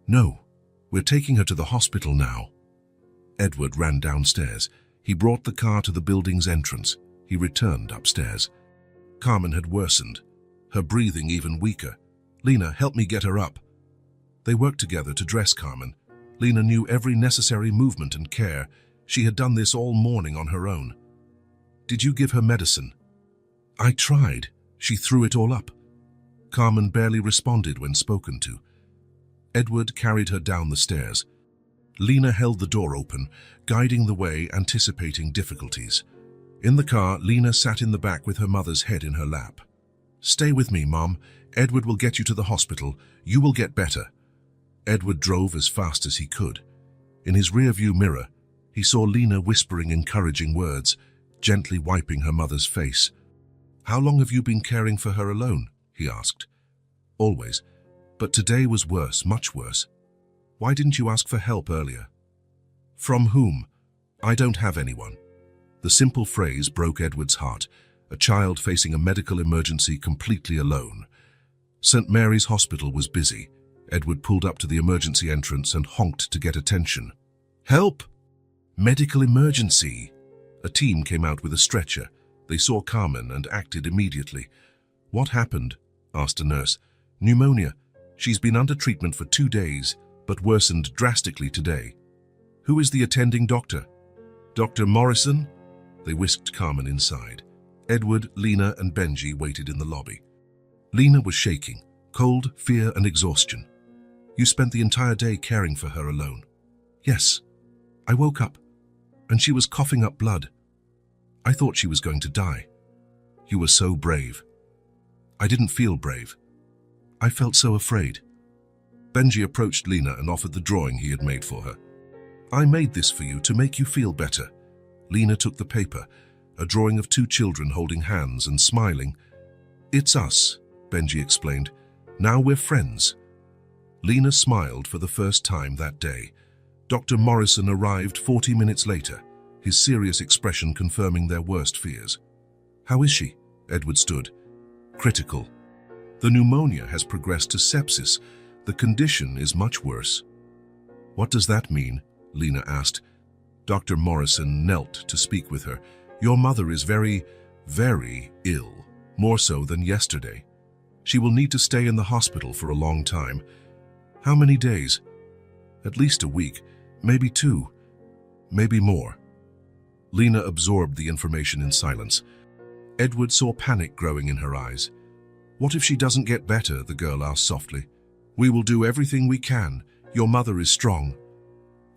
"No, we're taking her to the hospital now." Edward ran downstairs. He brought the car to the building's entrance. He returned upstairs. Carmen had worsened, her breathing even weaker. "Lena, help me get her up." They worked together to dress Carmen. Lena knew every necessary movement and care. She had done this all morning on her own. "Did you give her medicine?" "I tried. She threw it all up." Carmen barely responded when spoken to. Edward carried her down the stairs. Lena held the door open, guiding the way, anticipating difficulties. In the car, Lena sat in the back with her mother's head in her lap. "Stay with me, Mom. Edward will get you to the hospital. You will get better." Edward drove as fast as he could. In his rearview mirror, he saw Lena whispering encouraging words, gently wiping her mother's face. "How long have you been caring for her alone?" he asked. "Always. But today was worse, much worse. Why didn't you ask for help earlier?" "From whom?" "I don't have anyone." The simple phrase broke Edward's heart, a child facing a medical emergency completely alone. St. Mary's Hospital was busy. Edward pulled up to the emergency entrance and honked to get attention. "Help! Medical emergency!" A team came out with a stretcher. They saw Carmen and acted immediately. "What happened?" asked a nurse. "Pneumonia. She's been under treatment for 2 days, but worsened drastically today. Who is the attending doctor? Dr. Morrison? They whisked Carmen inside. Edward, Lena, and Benji waited in the lobby. Lena was shaking, cold, fear, and exhaustion. You spent the entire day caring for her alone. Yes. I woke up, and she was coughing up blood. I thought she was going to die. You were so brave. I didn't feel brave. I felt so afraid. Benji approached Lena and offered the drawing he had made for her. I made this for you to make you feel better. Lena took the paper, a drawing of two children holding hands and smiling. It's us, Benji explained. Now we're friends. Lena smiled for the first time that day. Dr. Morrison arrived 40 minutes later, his serious expression confirming their worst fears. How is she? Edward stood. Critical. The pneumonia has progressed to sepsis. The condition is much worse. What does that mean? Lena asked. Dr. Morrison knelt to speak with her. Your mother is very, very ill, more so than yesterday. She will need to stay in the hospital for a long time. How many days? At least a week, maybe 2, maybe more. Lena absorbed the information in silence. Edward saw panic growing in her eyes. What if she doesn't get better? The girl asked softly. We will do everything we can. Your mother is strong.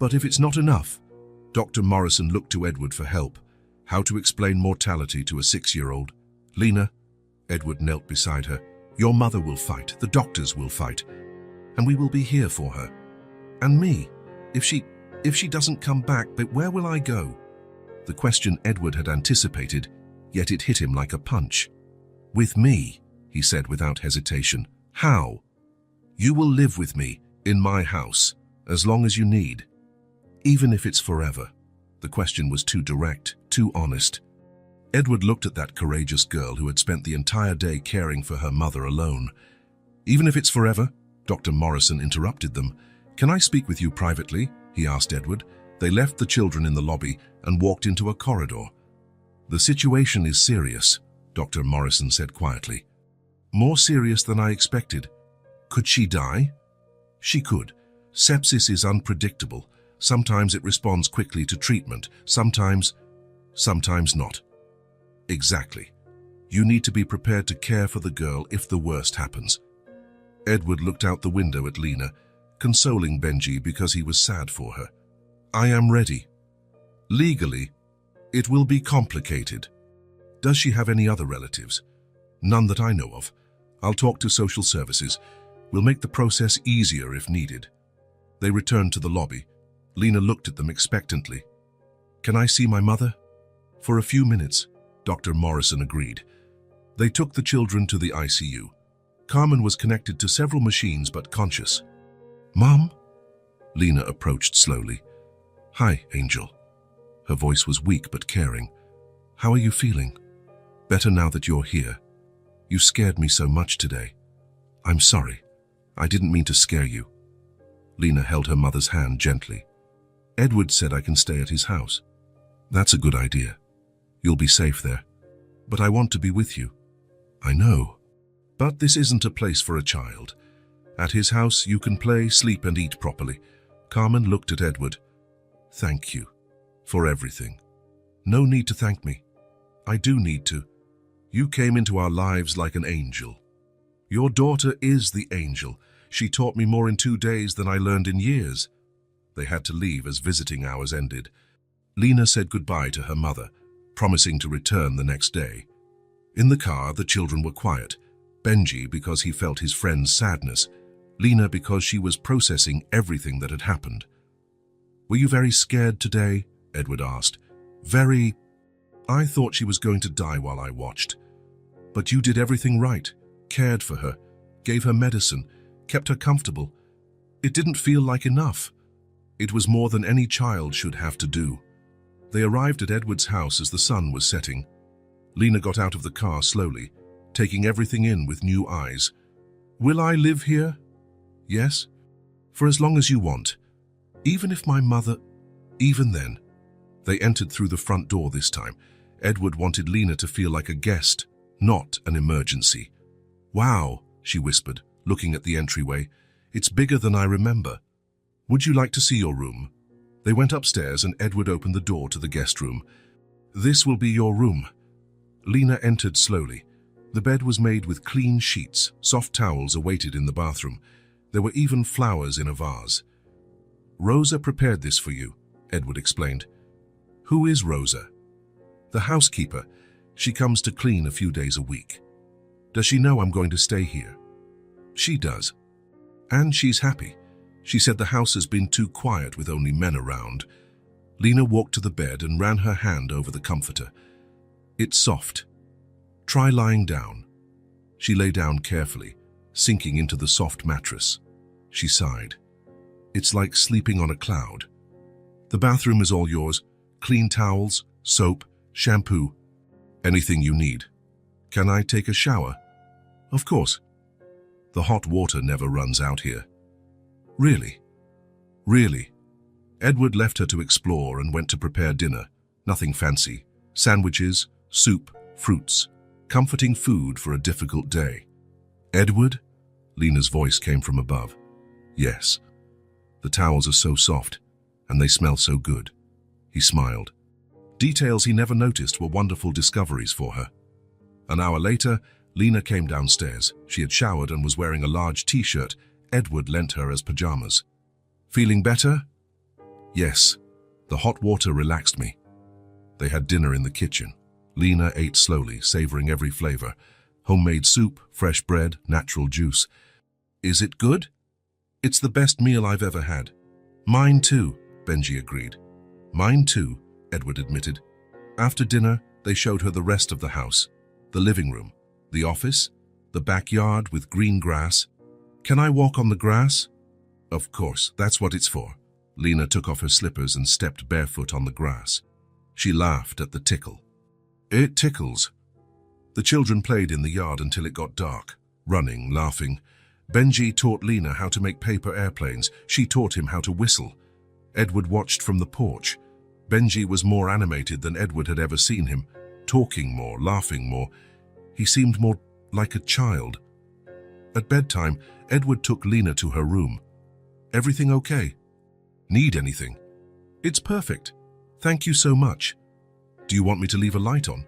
But if it's not enough? Dr. Morrison looked to Edward for help. How to explain mortality to a 6-year-old? Lena, Edward knelt beside her. Your mother will fight. The doctors will fight. And we will be here for her. And me. If she doesn't come back, but where will I go? The question Edward had anticipated, yet it hit him like a punch. With me, he said without hesitation. How? You will live with me, in my house, as long as you need. Even if it's forever. The question was too direct, too honest. Edward looked at that courageous girl who had spent the entire day caring for her mother alone. Even if it's forever? Dr. Morrison interrupted them. Can I speak with you privately? He asked Edward. They left the children in the lobby and walked into a corridor. The situation is serious, Dr. Morrison said quietly. More serious than I expected. Could she die? She could. Sepsis is unpredictable. Sometimes it responds quickly to treatment, sometimes not. Exactly. You need to be prepared to care for the girl if the worst happens. Edward looked out the window at Lena, consoling Benji because he was sad for her. I am ready. Legally, it will be complicated. Does she have any other relatives? None that I know of. I'll talk to social services. We'll make the process easier if needed. They returned to the lobby. Lena looked at them expectantly. Can I see my mother? For a few minutes, Dr. Morrison agreed. They took the children to the ICU. Carmen was connected to several machines but conscious. Mom? Lena approached slowly. Hi, Angel. Her voice was weak but caring. How are you feeling? Better now that you're here. You scared me so much today. I'm sorry. I didn't mean to scare you. Lena held her mother's hand gently. Edward said I can stay at his house. That's a good idea. You'll be safe there. But I want to be with you. I know. But this isn't a place for a child. At his house you can play, sleep and eat properly. Carmen looked at Edward. Thank you. For everything. No need to thank me. I do need to. You came into our lives like an angel. Your daughter is the angel. She taught me more in 2 days than I learned in years. They had to leave as visiting hours ended. Lena said goodbye to her mother, promising to return the next day. In the car, the children were quiet. Benji because he felt his friend's sadness. Lena because she was processing everything that had happened. Were you very scared today? Edward asked. Very. I thought she was going to die while I watched. But you did everything right, cared for her, gave her medicine, kept her comfortable. It didn't feel like enough. It was more than any child should have to do. They arrived at Edward's house as the sun was setting. Lena got out of the car slowly, taking everything in with new eyes. Will I live here? Yes. For as long as you want. Even if my mother... Even then. They entered through the front door this time. Edward wanted Lena to feel like a guest, not an emergency. Wow, she whispered, looking at the entryway. It's bigger than I remember. Would you like to see your room? They went upstairs and Edward opened the door to the guest room. This will be your room. Lena entered slowly. The bed was made with clean sheets, soft towels awaited in the bathroom. There were even flowers in a vase. Rosa prepared this for you, Edward explained. Who is Rosa? The housekeeper. She comes to clean a few days a week. Does she know I'm going to stay here? She does. And she's happy. She said the house has been too quiet with only men around. Lena walked to the bed and ran her hand over the comforter. It's soft. Try lying down. She lay down carefully, sinking into the soft mattress. She sighed. It's like sleeping on a cloud. The bathroom is all yours. Clean towels, soap, shampoo. Anything you need. Can I take a shower? Of course. The hot water never runs out here. Really? Really? Edward left her to explore and went to prepare dinner. Nothing fancy. Sandwiches, soup, fruits. Comforting food for a difficult day. Edward? Lena's voice came from above. Yes. The towels are so soft, and they smell so good. He smiled. Details he never noticed were wonderful discoveries for her. An hour later, Lena came downstairs. She had showered and was wearing a large t-shirt Edward lent her as pajamas. Feeling better? Yes. The hot water relaxed me. They had dinner in the kitchen. Lena ate slowly, savoring every flavor. Homemade soup, fresh bread, natural juice. Is it good? It's the best meal I've ever had. Mine too, Benji agreed. Mine too, Edward admitted. After dinner, they showed her the rest of the house. The living room, the office, the backyard with green grass. Can I walk on the grass? Of course, that's what it's for. Lena took off her slippers and stepped barefoot on the grass. She laughed at the tickle. It tickles. The children played in the yard until it got dark, running, laughing. Benji taught Lena how to make paper airplanes. She taught him how to whistle. Edward watched from the porch. Benji was more animated than Edward had ever seen him, talking more, laughing more. He seemed more like a child. At bedtime, Edward took Lena to her room. Everything okay? Need anything? It's perfect. Thank you so much. Do you want me to leave a light on?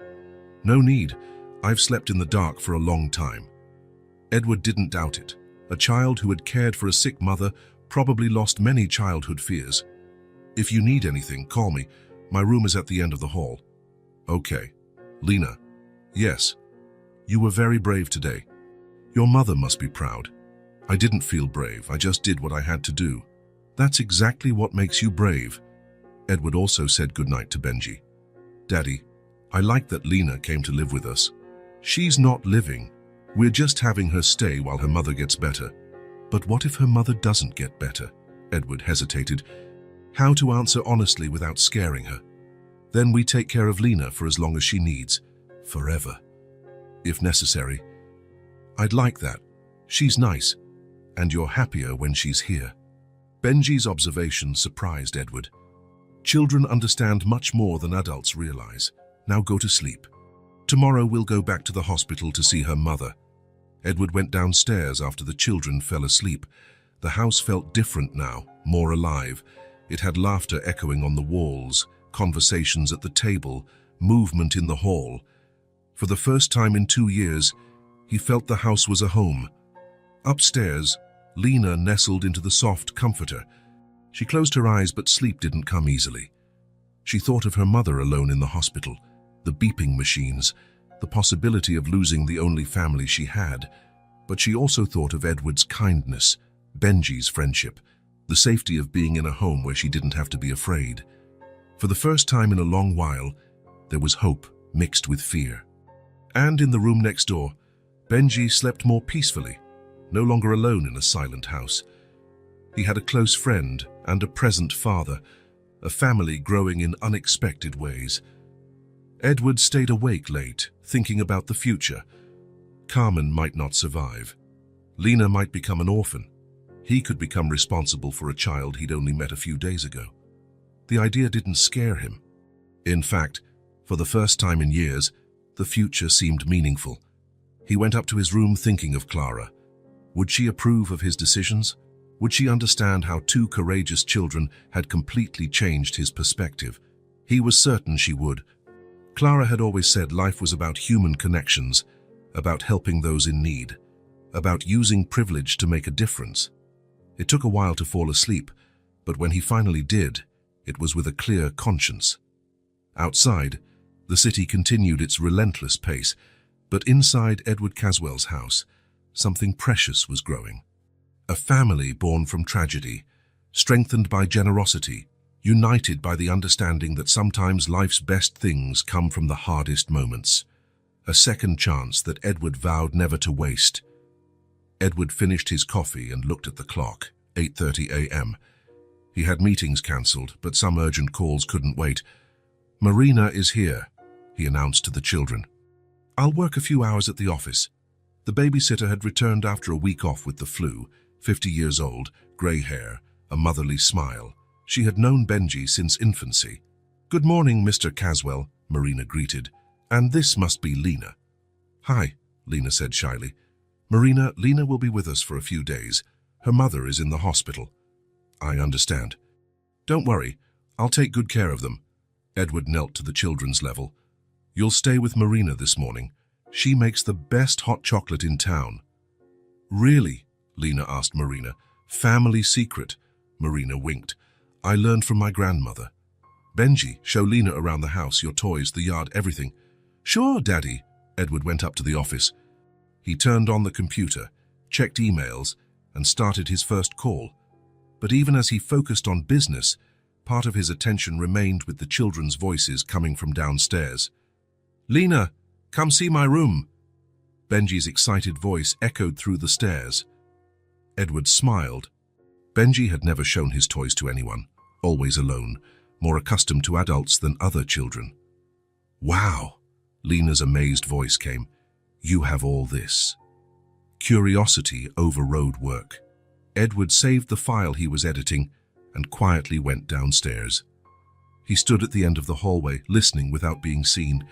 No need. I've slept in the dark for a long time. Edward didn't doubt it. A child who had cared for a sick mother probably lost many childhood fears. If you need anything, call me. My room is at the end of the hall. Okay. Lena. Yes. You were very brave today. Your mother must be proud. I didn't feel brave. I just did what I had to do. That's exactly what makes you brave. Edward also said goodnight to Benji. Daddy, I like that Lena came to live with us. She's not living. We're just having her stay while her mother gets better. But what if her mother doesn't get better? Edward hesitated. How to answer honestly without scaring her. Then we take care of Lena for as long as she needs. Forever. If necessary. I'd like that. She's nice. And you're happier when she's here. Benji's observation surprised Edward. Children understand much more than adults realize. Now go to sleep. Tomorrow we'll go back to the hospital to see her mother. Edward went downstairs after the children fell asleep. The house felt different now, more alive. It had laughter echoing on the walls, conversations at the table, movement in the hall. For the first time in 2 years, he felt the house was a home. Upstairs, Lena nestled into the soft comforter. She closed her eyes, but sleep didn't come easily. She thought of her mother alone in the hospital, the beeping machines, the possibility of losing the only family she had. But she also thought of Edward's kindness, Benji's friendship, the safety of being in a home where she didn't have to be afraid. For the first time in a long while, there was hope mixed with fear. And in the room next door, Benji slept more peacefully, no longer alone in a silent house. He had a close friend and a present father, a family growing in unexpected ways. Edward stayed awake late, thinking about the future. Carmen might not survive. Lena might become an orphan. He could become responsible for a child he'd only met a few days ago. The idea didn't scare him. In fact, for the first time in years, the future seemed meaningful. He went up to his room thinking of Clara. Would she approve of his decisions? Would she understand how two courageous children had completely changed his perspective? He was certain she would. Clara had always said life was about human connections, about helping those in need, about using privilege to make a difference. It took a while to fall asleep, but when he finally did, it was with a clear conscience. Outside, the city continued its relentless pace, but inside Edward Caswell's house, something precious was growing. A family born from tragedy, strengthened by generosity, united by the understanding that sometimes life's best things come from the hardest moments. A second chance that Edward vowed never to waste. Edward finished his coffee and looked at the clock, 8:30 a.m. He had meetings cancelled, but some urgent calls couldn't wait. "Marina is here," he announced to the children. "I'll work a few hours at the office." The babysitter had returned after a week off with the flu, 50 years old, grey hair, a motherly smile. She had known Benji since infancy. "Good morning, Mr. Caswell," Marina greeted. "And this must be Lena." "Hi," Lena said shyly. "Marina, Lena will be with us for a few days. Her mother is in the hospital." "I understand." "Don't worry, I'll take good care of them." Edward knelt to the children's level. "You'll stay with Marina this morning. She makes the best hot chocolate in town." "Really?" Lena asked Marina. "Family secret." Marina winked. "I learned from my grandmother." "Benji, show Lena around the house, your toys, the yard, everything." "Sure, Daddy." Edward went up to the office. He turned on the computer, checked emails, and started his first call. But even as he focused on business, part of his attention remained with the children's voices coming from downstairs. "Lena, come see my room." Benji's excited voice echoed through the stairs. Edward smiled. Benji had never shown his toys to anyone, always alone, more accustomed to adults than other children. "Wow," Lena's amazed voice came. "You have all this." Curiosity overrode work. Edward saved the file he was editing and quietly went downstairs. He stood at the end of the hallway, listening without being seen.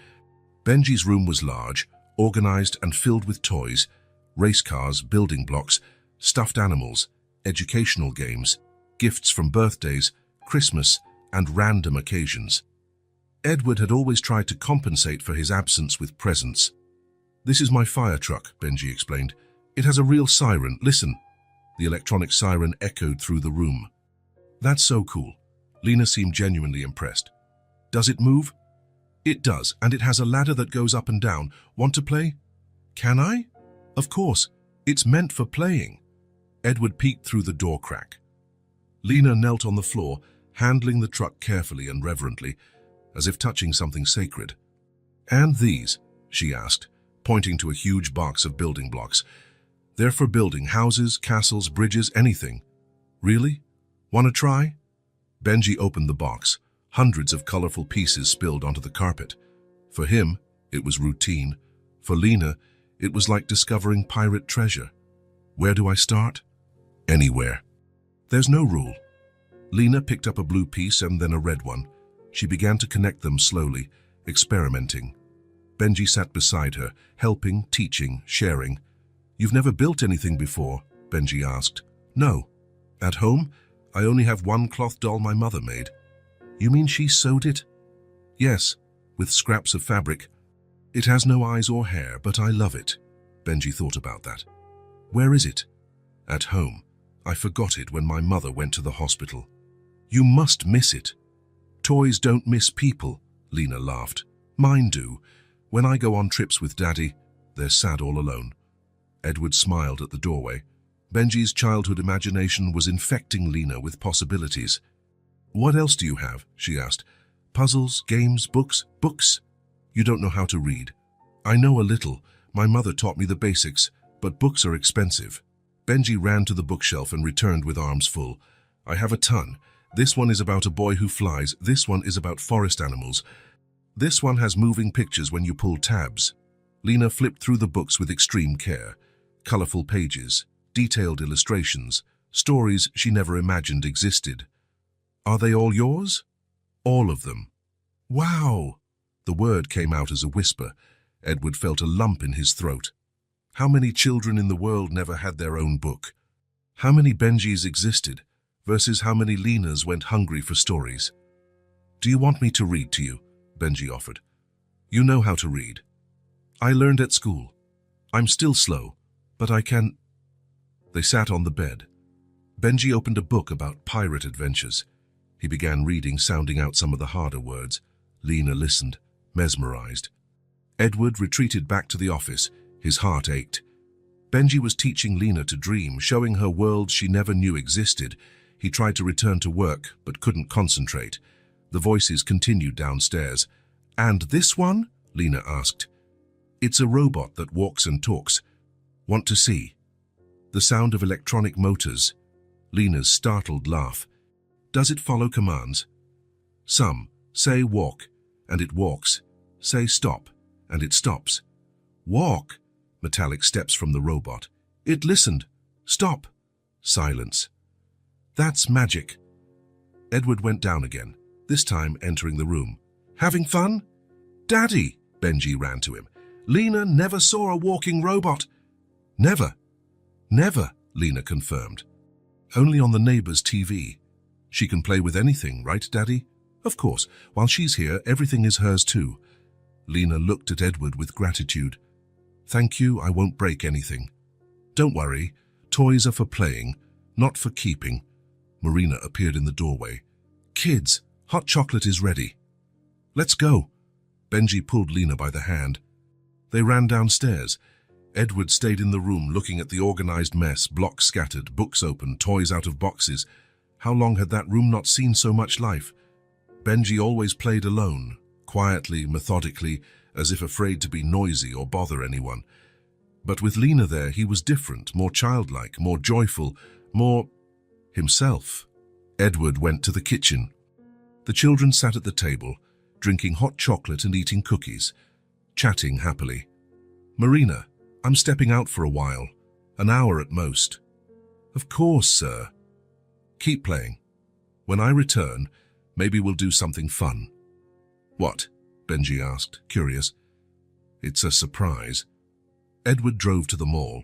Benji's room was large, organized and filled with toys, race cars, building blocks, stuffed animals, educational games, gifts from birthdays, Christmas, and random occasions. Edward had always tried to compensate for his absence with presents. "This is my fire truck," Benji explained. "It has a real siren. Listen." The electronic siren echoed through the room. "That's so cool." Lena seemed genuinely impressed. "Does it move?" "It does, and it has a ladder that goes up and down. Want to play?" "Can I?" "Of course. It's meant for playing." Edward peeked through the door crack. Lena knelt on the floor, handling the truck carefully and reverently, as if touching something sacred. "And these?" she asked, pointing to a huge box of building blocks. "They're for building houses, castles, bridges, anything." "Really? Want to try?" Benji opened the box. Hundreds of colorful pieces spilled onto the carpet. For him, it was routine. For Lena, it was like discovering pirate treasure. "Where do I start?" "Anywhere." "There's no rule." Lena picked up a blue piece and then a red one. She began to connect them slowly, experimenting. Benji sat beside her, helping, teaching, sharing. "You've never built anything before?" Benji asked. "No. At home, I only have one cloth doll my mother made." "You mean she sewed it?" "Yes, with scraps of fabric. It has no eyes or hair, but I love it." Benji thought about that. "Where is it?" "At home. I forgot it when my mother went to the hospital." "You must miss it." "Toys don't miss people," Lena laughed. "Mine do. When I go on trips with Daddy, they're sad all alone." Edward smiled at the doorway. Benji's childhood imagination was infecting Lena with possibilities. "What else do you have?" she asked. "Puzzles, games, books?" "Books." "You don't know how to read." "I know a little. My mother taught me the basics, but books are expensive." Benji ran to the bookshelf and returned with arms full. "I have a ton. This one is about a boy who flies. This one is about forest animals. This one has moving pictures when you pull tabs." Lena flipped through the books with extreme care. Colorful pages, detailed illustrations, stories she never imagined existed. "Are they all yours?" "All of them." "Wow!" The word came out as a whisper. Edward felt a lump in his throat. How many children in the world never had their own book? How many Benjis existed versus how many Lenas went hungry for stories? Do you want me to read to you? Benji offered. You know how to read. I learned at school. I'm still slow, but I can... They sat on the bed. Benji opened a book about pirate adventures. He began reading, sounding out some of the harder words. Lena listened, mesmerized. Edward retreated back to the office. His heart ached. Benji was teaching Lena to dream, showing her worlds she never knew existed. He tried to return to work, but couldn't concentrate. The voices continued downstairs. And this one? Lena asked. It's a robot that walks and talks. Want to see? The sound of electronic motors. Lena's startled laugh. Does it follow commands? Some. Say walk, and it walks. Say stop, and it stops. Walk. Metallic steps from the robot. It listened. Stop. Silence. That's magic. Edward went down again, this time entering the room. Having fun? Daddy, Benji ran to him. Lena never saw a walking robot. Never. Never, Lena confirmed. Only on the neighbor's TV. She can play with anything, right, Daddy? Of course. While she's here, everything is hers too. Lena looked at Edward with gratitude. Thank you, I won't break anything. Don't worry. Toys are for playing, not for keeping. Marina appeared in the doorway. Kids, hot chocolate is ready. Let's go. Benji pulled Lena by the hand. They ran downstairs. Edward stayed in the room looking at the organized mess, blocks scattered, books open, toys out of boxes. How long had that room not seen so much life? Benji always played alone, quietly, methodically, as if afraid to be noisy or bother anyone. But with Lena there, he was different, more childlike, more joyful, more himself. Edward went to the kitchen. The children sat at the table, drinking hot chocolate and eating cookies, chatting happily. Marina, I'm stepping out for a while, an hour at most. Of course, sir. Keep playing. When I return, maybe we'll do something fun. What? Benji asked, curious. It's a surprise. Edward drove to the mall.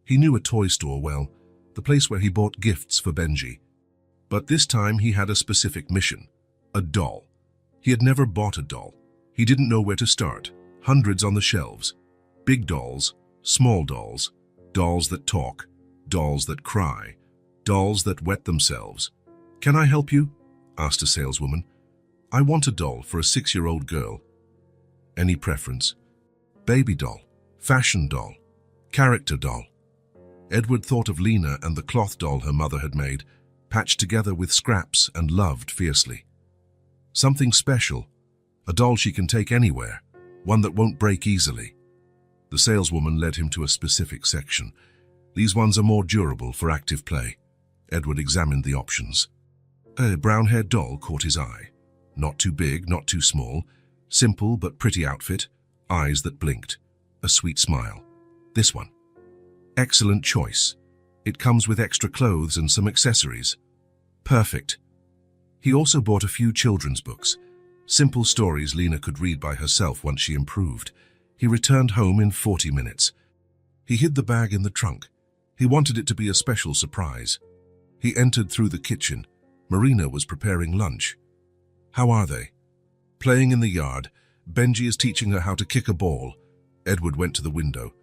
He knew a toy store well, the place where he bought gifts for Benji. But this time he had a specific mission, a doll. He had never bought a doll. He didn't know where to start. Hundreds on the shelves. Big dolls, small dolls, dolls that talk, dolls that cry, dolls that wet themselves. Can I help you? Asked a saleswoman. I want a doll for a 6-year-old girl. Any preference? Baby doll, fashion doll, character doll. Edward thought of Lena and the cloth doll her mother had made, patched together with scraps and loved fiercely. Something special, a doll she can take anywhere, one that won't break easily. The saleswoman led him to a specific section. These ones are more durable for active play. Edward examined the options. A brown-haired doll caught his eye. Not too big, not too small. Simple but pretty outfit. Eyes that blinked. A sweet smile. This one. Excellent choice. It comes with extra clothes and some accessories. Perfect. He also bought a few children's books. Simple stories Lena could read by herself once she improved. He returned home in 40 minutes. He hid the bag in the trunk. He wanted it to be a special surprise. He entered through the kitchen. Marina was preparing lunch. How are they? Playing in the yard. Benji is teaching her how to kick a ball. Edward went to the window.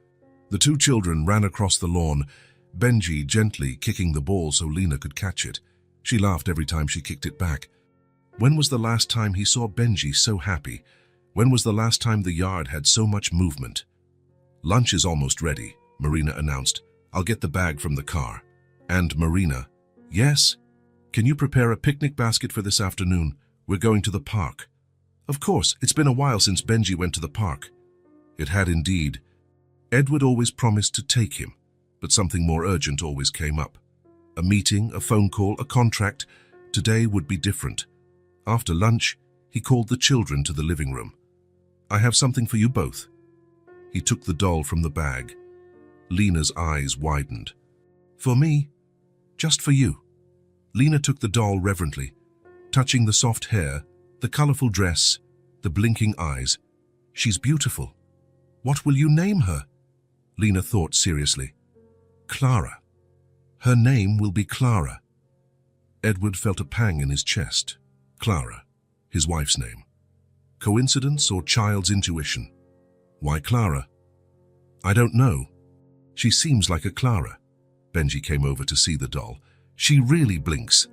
The two children ran across the lawn, Benji gently kicking the ball so Lena could catch it. She laughed every time she kicked it back. When was the last time he saw Benji so happy? When was the last time the yard had so much movement? Lunch is almost ready, Marina announced. I'll get the bag from the car. And Marina, yes? Can you prepare a picnic basket for this afternoon? We're going to the park. Of course, it's been a while since Benji went to the park. It had indeed. Edward always promised to take him, but something more urgent always came up. A meeting, a phone call, a contract. Today would be different. After lunch, he called the children to the living room. I have something for you both. He took the doll from the bag. Lena's eyes widened. For me? Just for you. Lena took the doll reverently, touching the soft hair, the colorful dress, the blinking eyes. She's beautiful. What will you name her? Lena thought seriously. Clara. Her name will be Clara. Edward felt a pang in his chest. Clara, his wife's name. Coincidence or child's intuition? Why Clara? I don't know. She seems like a Clara. Benji came over to see the doll. She really blinks.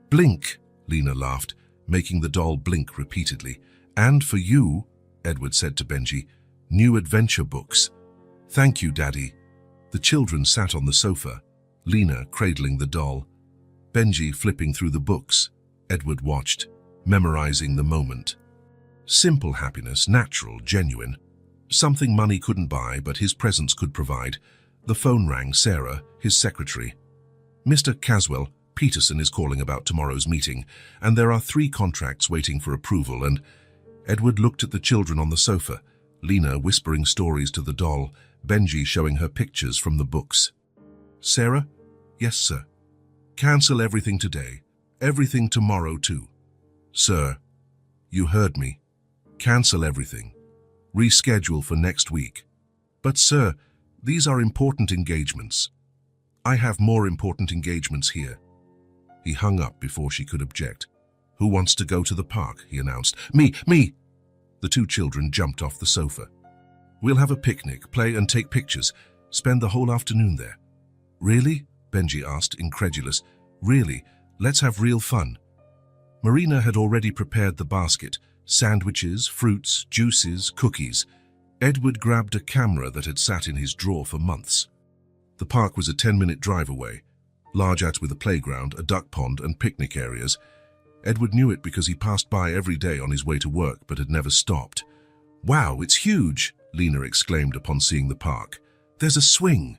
Blink, Lena laughed, making the doll blink repeatedly. And for you, Edward said to Benji, new adventure books. Thank you, Daddy. The children sat on the sofa, Lena cradling the doll. Benji flipping through the books. Edward watched, memorizing the moment. Simple happiness, natural, genuine. Something money couldn't buy, but his presence could provide. The phone rang. Sarah, his secretary. Mr. Caswell, Peterson is calling about tomorrow's meeting, and there are 3 contracts waiting for approval, and Edward looked at the children on the sofa, Lena whispering stories to the doll, Benji showing her pictures from the books. Sarah? Yes, sir. Cancel everything today. Everything tomorrow, too. Sir, you heard me. Cancel everything. Reschedule for next week. But, sir, these are important engagements. I have more important engagements here. He hung up before she could object. Who wants to go to the park? He announced. Me! The 2 children jumped off the sofa. We'll have a picnic, play and take pictures. Spend the whole afternoon there. Really? Benji asked, incredulous. Really? Let's have real fun. Marina had already prepared the basket. Sandwiches, fruits, juices, cookies. Edward grabbed a camera that had sat in his drawer for months. The park was a 10-minute drive away. Large with a playground, a duck pond and picnic areas. Edward knew it because he passed by every day on his way to work but had never stopped. Wow, it's huge, Lena exclaimed upon seeing the park. There's a swing.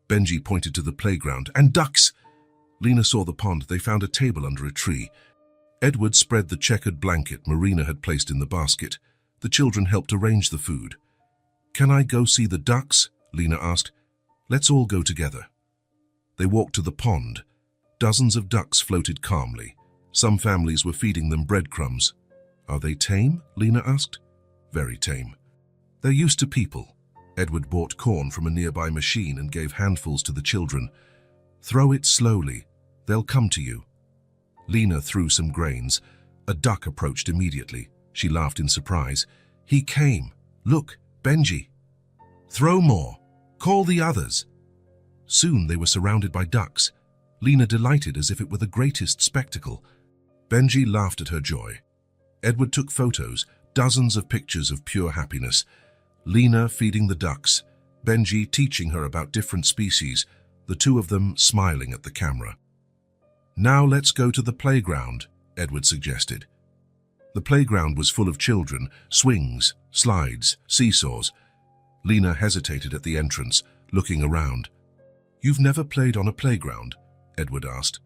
Benji pointed to the playground. And ducks! Lena saw the pond. They found a table under a tree. Edward spread the checkered blanket Marina had placed in the basket. The children helped arrange the food. Can I go see the ducks? Lena asked. Let's all go together. They walked to the pond. Dozens of ducks floated calmly. Some families were feeding them breadcrumbs. Are they tame? Lena asked. Very tame. They're used to people. Edward bought corn from a nearby machine and gave handfuls to the children. Throw it slowly. They'll come to you. Lena threw some grains. A duck approached immediately. She laughed in surprise. He came. Look, Benji. Throw more. Call the others. Soon they were surrounded by ducks. Lena delighted as if it were the greatest spectacle. Benji laughed at her joy. Edward took photos, dozens of pictures of pure happiness. Lena feeding the ducks, Benji teaching her about different species, the 2 of them smiling at the camera. Now let's go to the playground, Edward suggested. The playground was full of children, swings, slides, seesaws. Lena hesitated at the entrance, looking around. You've never played on a playground? Edward asked.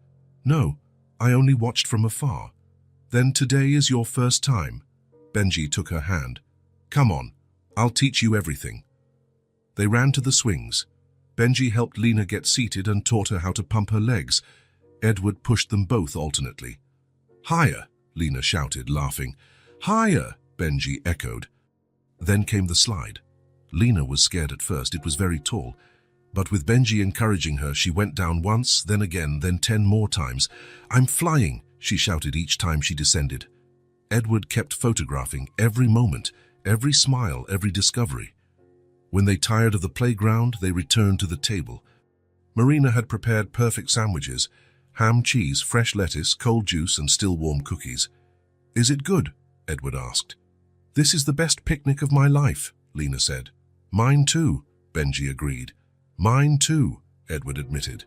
No, I only watched from afar. Then today is your first time. Benji took her hand. Come on, I'll teach you everything. They ran to the swings. Benji helped Lena get seated and taught her how to pump her legs. Edward pushed them both alternately. Higher, Lena shouted, laughing. Higher, Benji echoed. Then came the slide. Lena was scared at first. It was very tall. But with Benji encouraging her, she went down once, then again, then 10 more times. I'm flying, she shouted each time she descended. Edward kept photographing every moment, every smile, every discovery. When they tired of the playground, they returned to the table. Marina had prepared perfect sandwiches, ham, cheese, fresh lettuce, cold juice, and still warm cookies. Is it good? Edward asked. This is the best picnic of my life, Lena said. Mine too, Benji agreed. Mine too, Edward admitted.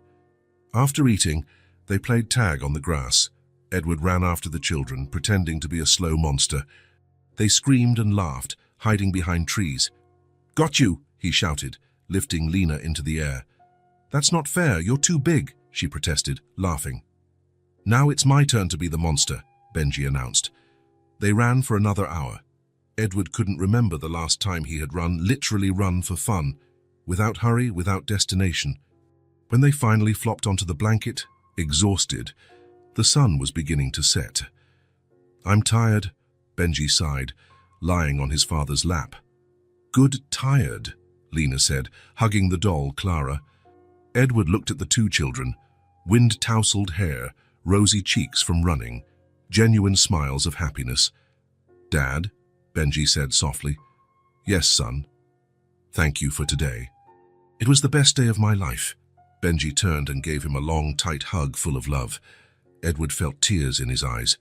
After eating, they played tag on the grass. Edward ran after the children, pretending to be a slow monster. They screamed and laughed, hiding behind trees. Got you, he shouted, lifting Lena into the air. That's not fair, you're too big, she protested, laughing. Now it's my turn to be the monster, Benji announced. They ran for another hour. Edward couldn't remember the last time he had literally run for fun, without hurry, without destination. When they finally flopped onto the blanket, exhausted, the sun was beginning to set. I'm tired, Benji sighed, lying on his father's lap. Good tired, Lena said, hugging the doll, Clara. Edward looked at the 2 children. Wind-tousled hair, rosy cheeks from running, genuine smiles of happiness. "Dad," Benji said softly. "Yes, son. Thank you for today." "It was the best day of my life." Benji turned and gave him a long, tight hug full of love. Edward felt tears in his eyes.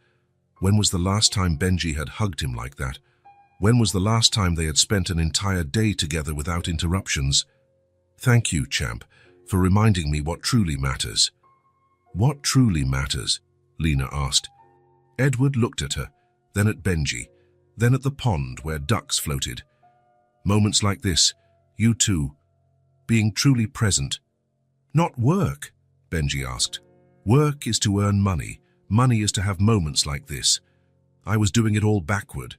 When was the last time Benji had hugged him like that? When was the last time they had spent an entire day together without interruptions? "Thank you, champ, for reminding me what truly matters." "What truly matters?" Lena asked. Edward looked at her, then at Benji, then at the pond where ducks floated. "Moments like this, you two, being truly present." "Not work?" Benji asked. "Work is to earn money. Money is to have moments like this. I was doing it all backward."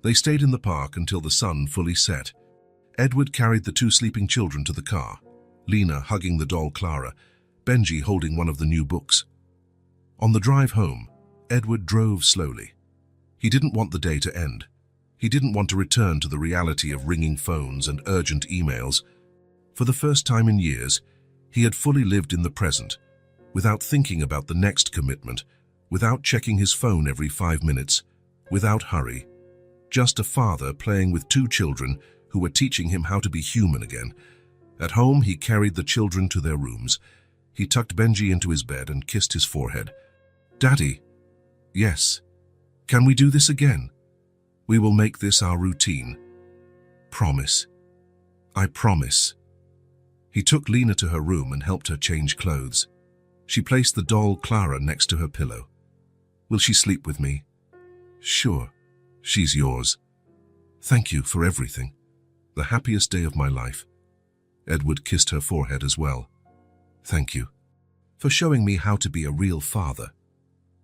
They stayed in the park until the sun fully set. Edward carried the two sleeping children to the car, Lena hugging the doll Clara, Benji holding one of the new books. On the drive home, Edward drove slowly. He didn't want the day to end. He didn't want to return to the reality of ringing phones and urgent emails. For the first time in years, he had fully lived in the present, without thinking about the next commitment, without checking his phone every 5 minutes, without hurry. Just a father playing with two children who were teaching him how to be human again. At home, he carried the children to their rooms. He tucked Benji into his bed and kissed his forehead. "Daddy." "Yes." "Can we do this again? We will make this our routine." "Promise." "I promise." He took Lena to her room and helped her change clothes. She placed the doll Clara next to her pillow. "Will she sleep with me?" "Sure. She's yours." "Thank you for everything. The happiest day of my life." Edward kissed her forehead as well. "Thank you for showing me how to be a real father."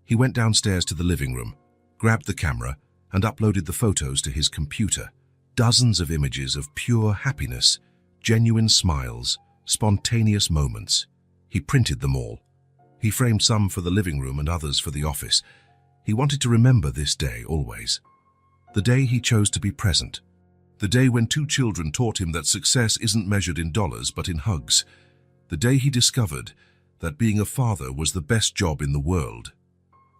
He went downstairs to the living room, grabbed the camera, and uploaded the photos to his computer. Dozens of images of pure happiness, genuine smiles, spontaneous moments. He printed them all. He framed some for the living room and others for the office. He wanted to remember this day always. The day he chose to be present. The day when two children taught him that success isn't measured in dollars but in hugs. The day he discovered that being a father was the best job in the world.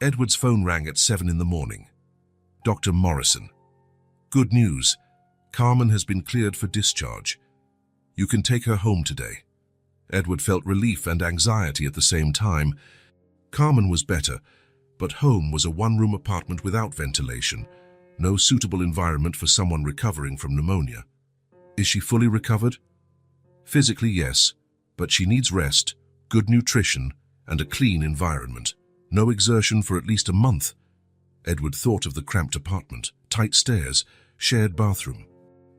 Edward's phone rang at 7 in the morning. "Dr. Morrison. Good news. Carmen has been cleared for discharge. You can take her home today." Edward felt relief and anxiety at the same time. Carmen was better, but home was a one-room apartment without ventilation, no suitable environment for someone recovering from pneumonia. Is she fully recovered? Physically, yes, but she needs rest, good nutrition, and a clean environment. No exertion for at least a month. Edward thought of the cramped apartment, tight stairs, shared bathroom.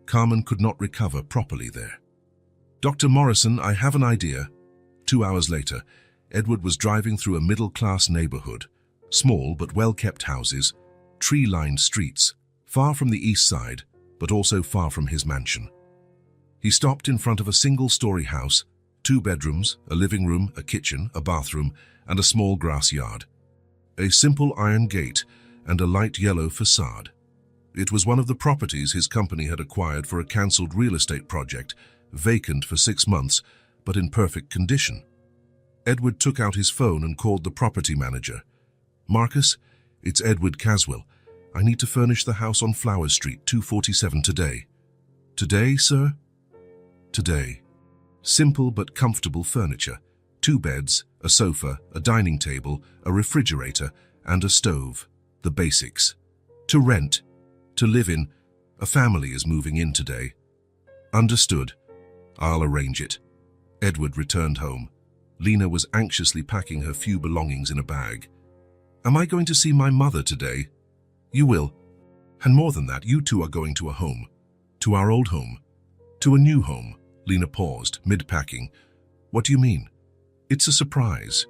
Carmen could not recover properly there. "Dr. Morrison, I have an idea." 2 hours later, Edward was driving through a middle-class neighborhood. Small but well-kept houses, tree-lined streets, far from the east side, but also far from his mansion. He stopped in front of a single-story house, 2 bedrooms, a living room, a kitchen, a bathroom, and a small grass yard. A simple iron gate and a light yellow facade. It was one of the properties his company had acquired for a cancelled real estate project, vacant for 6 months, but in perfect condition. Edward took out his phone and called the property manager. "Marcus, it's Edward Caswell. I need to furnish the house on Flowers Street, 247 today." "Today, sir?" "Today." Simple but comfortable furniture. 2 beds, a sofa, a dining table, a refrigerator, and a stove. The basics. To rent. To live in. A family is moving in today. "Understood. I'll arrange it." Edward returned home. Lena was anxiously packing her few belongings in a bag. "Am I going to see my mother today?" "You will. And more than that, you two are going to a home. To our old home. To a new home." Lena paused, mid-packing. "What do you mean?" "It's a surprise."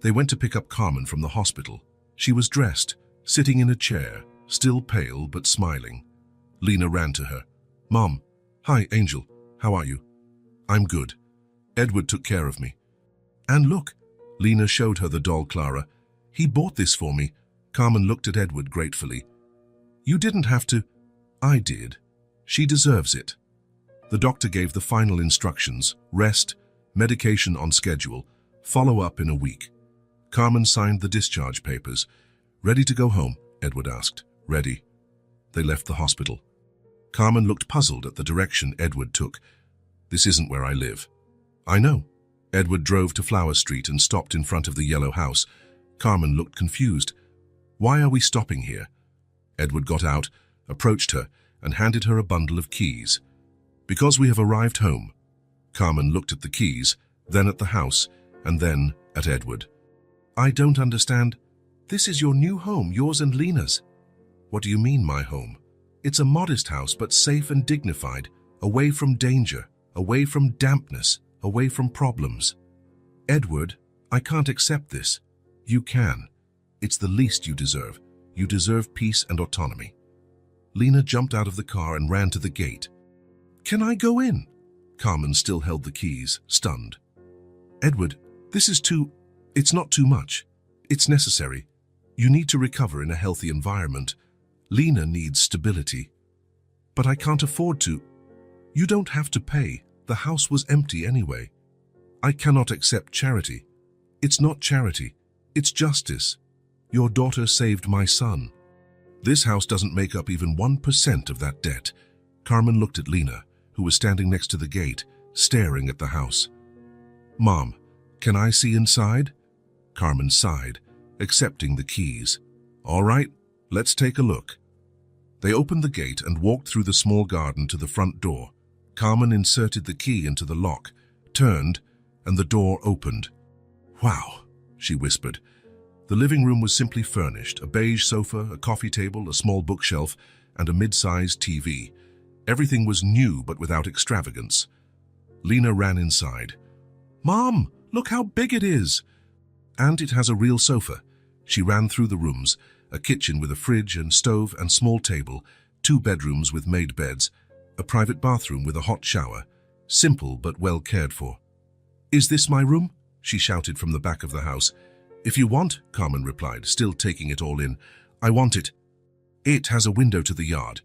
They went to pick up Carmen from the hospital. She was dressed, sitting in a chair, still pale but smiling. Lena ran to her. "Mom." "Hi, Angel. How are you?" "I'm good. Edward took care of me." "And look." Lena showed her the doll Clara. "He bought this for me." Carmen looked at Edward gratefully. "You didn't have to." "I did. She deserves it." The doctor gave the final instructions: rest, medication on schedule, Follow up in a week. Carmen signed the discharge papers. Ready to go home? Edward asked. Ready. They left the hospital. Carmen looked puzzled at the direction Edward took. This isn't where I live. I know. Edward drove to Flower Street and stopped in front of the yellow house. Carmen looked confused. Why are we stopping here? Edward got out, approached her, and handed her a bundle of keys. Because we have arrived home. Carmen looked at the keys, then at the house, and then at Edward. I don't understand. This is your new home, yours and Lena's. What do you mean, my home? It's a modest house, but safe and dignified, away from danger, away from dampness, away from problems. Edward, I can't accept this. You can. It's the least you deserve. You deserve peace and autonomy. Lena jumped out of the car and ran to the gate. Can I go in? Carmen still held the keys, stunned. Edward, it's not too much. It's necessary. You need to recover in a healthy environment. Lena needs stability. But I can't afford to. You don't have to pay. The house was empty anyway. I cannot accept charity. It's not charity. It's justice. Your daughter saved my son. This house doesn't make up even 1% of that debt. Carmen looked at Lena, who was standing next to the gate, staring at the house. Mom, can I see inside? Carmen sighed, accepting the keys. All right, let's take a look. They opened the gate and walked through the small garden to the front door. Carmen inserted the key into the lock, turned, and the door opened. Wow, she whispered. The living room was simply furnished, a beige sofa, a coffee table, a small bookshelf, and a mid-sized TV. Everything was new but without extravagance. Lena ran inside. Mom, look how big it is! And it has a real sofa. She ran through the rooms, a kitchen with a fridge and stove and small table, 2 bedrooms with made beds, a private bathroom with a hot shower, simple but well cared for. Is this my room? She shouted from the back of the house. If you want, Carmen replied, still taking it all in. I want it. It has a window to the yard.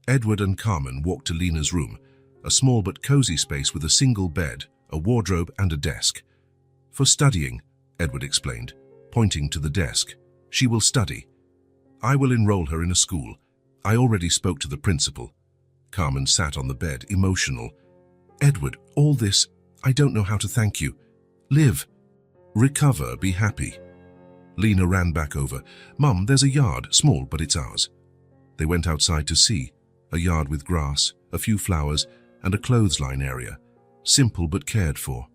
Edward and Carmen walked to Lena's room, a small but cozy space with a single bed, a wardrobe and a desk. For studying, Edward explained, pointing to the desk. She will study. I will enroll her in a school. I already spoke to the principal. Carmen sat on the bed, emotional. Edward, all this, I don't know how to thank you. Live. Recover, be happy. Lena ran back over. Mum, there's a yard, small, but it's ours. They went outside to see. A yard with grass, a few flowers, and a clothesline area. Simple but cared for.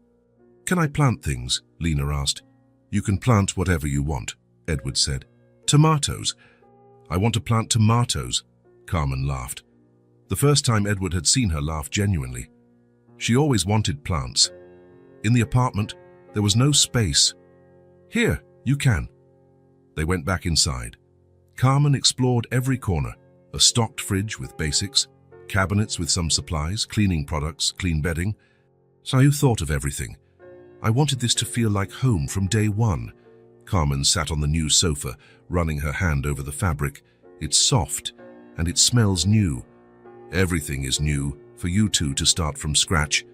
Can I plant things? Lena asked. You can plant whatever you want, Edward said. Tomatoes. I want to plant tomatoes, Carmen laughed. The first time Edward had seen her laugh genuinely. She always wanted plants. In the apartment, there was no space. Here, you can. They went back inside. Carmen explored every corner. A stocked fridge with basics, cabinets with some supplies, cleaning products, clean bedding. Sayu thought of everything. I wanted this to feel like home from day one. Carmen sat on the new sofa, running her hand over the fabric. It's soft, and it smells new. Everything is new, for you two to start from scratch.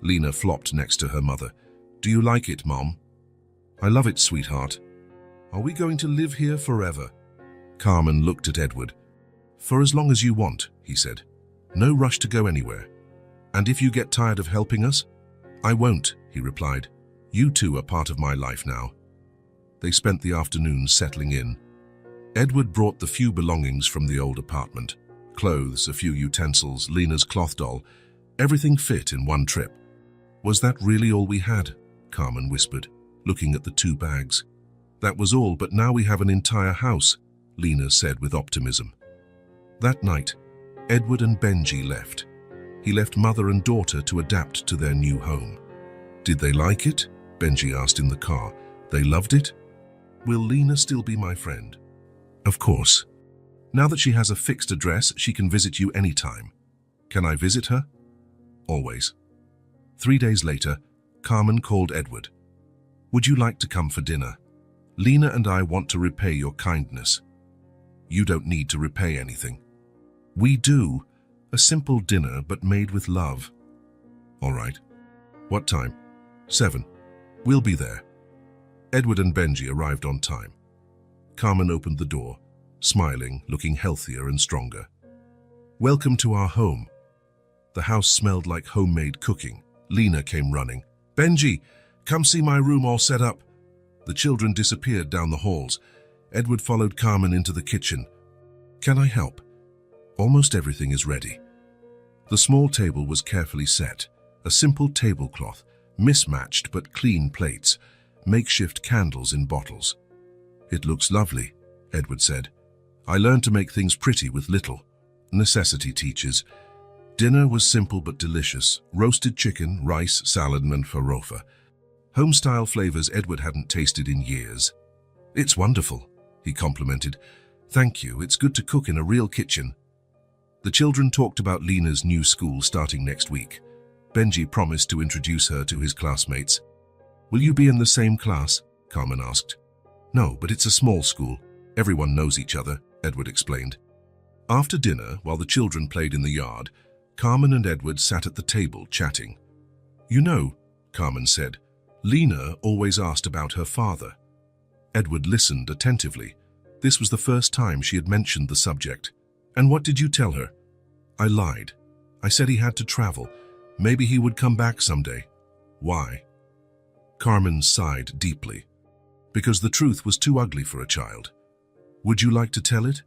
Lena flopped next to her mother. Do you like it, Mom? I love it, sweetheart. Are we going to live here forever? Carmen looked at Edward. For as long as you want, he said. No rush to go anywhere. And if you get tired of helping us? I won't, he replied. You two are part of my life now. They spent the afternoon settling in. Edward brought the few belongings from the old apartment. Clothes, a few utensils, Lena's cloth doll. Everything fit in one trip. Was that really all we had? Carmen whispered, looking at the 2 bags. That was all, but now we have an entire house, Lena said with optimism. That night, Edward and Benji left. He left mother and daughter to adapt to their new home. Did they like it? Benji asked in the car. They loved it? Will Lena still be my friend? Of course. Now that she has a fixed address, she can visit you anytime. Can I visit her? Always. 3 days later, Carmen called Edward. Would you like to come for dinner? Lena and I want to repay your kindness. You don't need to repay anything. We do. A simple dinner, but made with love. All right. What time? 7. We'll be there. Edward and Benji arrived on time. Carmen opened the door, smiling, looking healthier and stronger. Welcome to our home. The house smelled like homemade cooking. Lena came running. Benji, come see my room all set up. The children disappeared down the halls. Edward followed Carmen into the kitchen. Can I help? Almost everything is ready. The small table was carefully set. A simple tablecloth, mismatched but clean plates, makeshift candles in bottles. It looks lovely, Edward said. I learned to make things pretty with little. Necessity teaches. Dinner was simple but delicious. Roasted chicken, rice, salad and farofa. Home-style flavors Edward hadn't tasted in years. It's wonderful, he complimented. Thank you, it's good to cook in a real kitchen. The children talked about Lena's new school starting next week. Benji promised to introduce her to his classmates. Will you be in the same class? Carmen asked. No, but it's a small school. Everyone knows each other, Edward explained. After dinner, while the children played in the yard, Carmen and Edward sat at the table chatting. You know, Carmen said, Lena always asked about her father. Edward listened attentively. This was the first time she had mentioned the subject. And what did you tell her? I lied. I said he had to travel. Maybe he would come back someday. Why? Carmen sighed deeply. Because the truth was too ugly for a child. Would you like to tell it?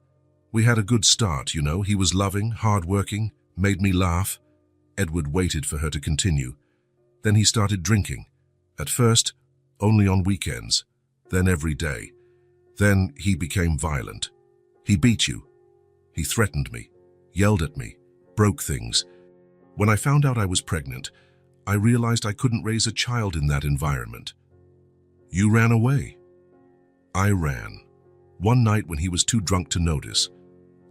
We had a good start, you know. He was loving, hard-working, made me laugh. Edward waited for her to continue. Then he started drinking. At first, only on weekends. Then every day. Then he became violent. He beat you. He threatened me, yelled at me, broke things. When I found out I was pregnant, I realized I couldn't raise a child in that environment. You ran away. I ran. One night when he was too drunk to notice,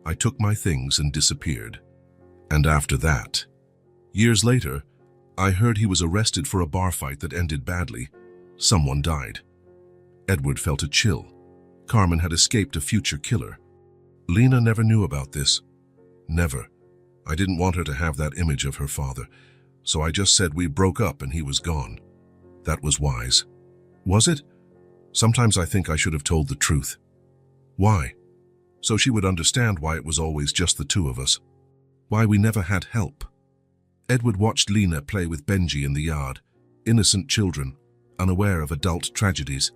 I took my things and disappeared. And after that, years later, I heard he was arrested for a bar fight that ended badly. Someone died. Edward felt a chill. Carmen had escaped a future killer. Lena never knew about this. Never. I didn't want her to have that image of her father, so I just said we broke up and he was gone. That was wise. Was it? Sometimes I think I should have told the truth. Why? So she would understand why it was always just the two of us. Why we never had help. Edward watched Lena play with Benji in the yard. Innocent children, unaware of adult tragedies.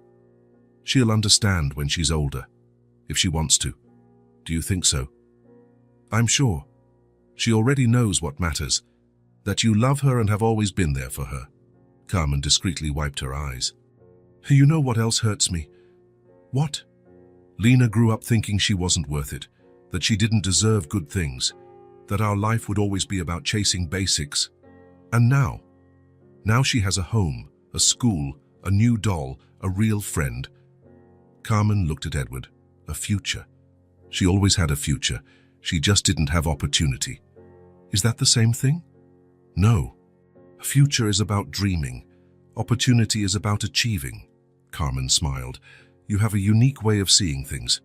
She'll understand when she's older, if she wants to. Do you think so? I'm sure. She already knows what matters, that you love her and have always been there for her. Carmen discreetly wiped her eyes. You know what else hurts me? What? Lena grew up thinking she wasn't worth it, that she didn't deserve good things, that our life would always be about chasing basics. And now she has a home, a school, a new doll, a real friend. Carmen looked at Edward. A future. She always had a future. She just didn't have opportunity. Is that the same thing? No. A future is about dreaming. Opportunity is about achieving. Carmen smiled. You have a unique way of seeing things.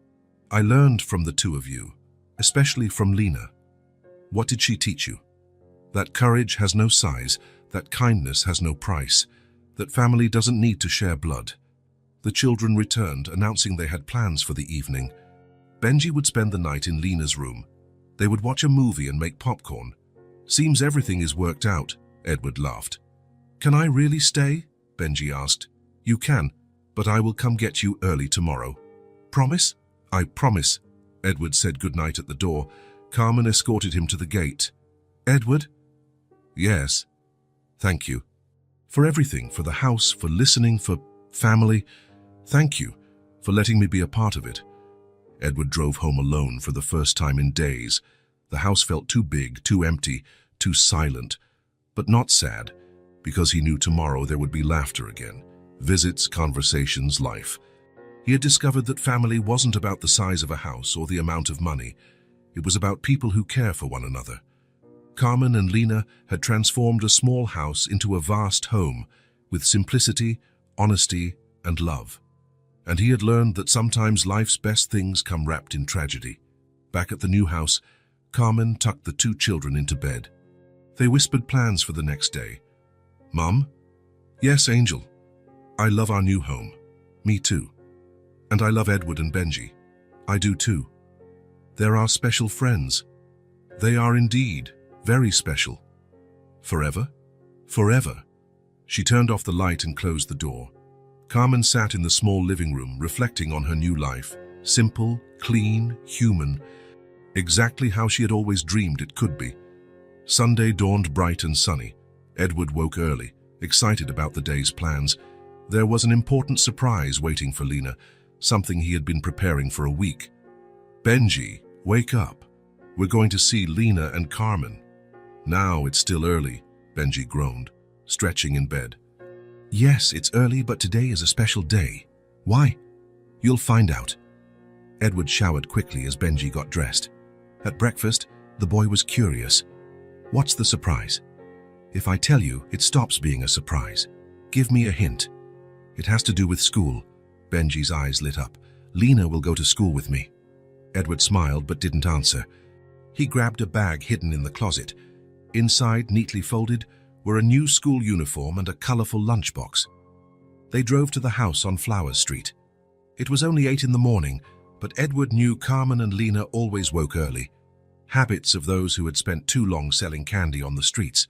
I learned from the two of you, especially from Lena. What did she teach you? That courage has no size, that kindness has no price, that family doesn't need to share blood. The children returned, announcing they had plans for the evening. Benji would spend the night in Lena's room. They would watch a movie and make popcorn. Seems everything is worked out, Edward laughed. Can I really stay? Benji asked. You can, but I will come get you early tomorrow. Promise? I promise. Edward said goodnight at the door. Carmen escorted him to the gate. Edward? Yes. Thank you. For everything, for the house, for listening, for family. Thank you for letting me be a part of it. Edward drove home alone for the first time in days. The house felt too big, too empty, too silent, but not sad, because he knew tomorrow there would be laughter again. Visits, conversations, life. He had discovered that family wasn't about the size of a house or the amount of money. It was about people who care for one another. Carmen and Lena had transformed a small house into a vast home with simplicity, honesty, and love. And he had learned that sometimes life's best things come wrapped in tragedy. Back at the new house, Carmen tucked the two children into bed. They whispered plans for the next day. Mum? Yes, Angel. I love our new home. Me too. And I love Edward and Benji. I do too. They're our special friends. They are indeed very special. Forever? Forever. She turned off the light and closed the door. Carmen sat in the small living room, reflecting on her new life. Simple, clean, human. Exactly how she had always dreamed it could be. Sunday dawned bright and sunny. Edward woke early, excited about the day's plans. There was an important surprise waiting for Lena, something he had been preparing for a week. Benji, wake up. We're going to see Lena and Carmen. Now it's still early, Benji groaned, stretching in bed. Yes, it's early, but today is a special day. Why? You'll find out. Edward showered quickly as Benji got dressed. At breakfast, the boy was curious. What's the surprise? If I tell you, it stops being a surprise. Give me a hint. It has to do with school. Benji's eyes lit up. Lena will go to school with me. Edward smiled but didn't answer. He grabbed a bag hidden in the closet. Inside, neatly folded, were a new school uniform and a colorful lunchbox. They drove to the house on Flowers Street. It was only 8 in the morning, but Edward knew Carmen and Lena always woke early. Habits of those who had spent too long selling candy on the streets.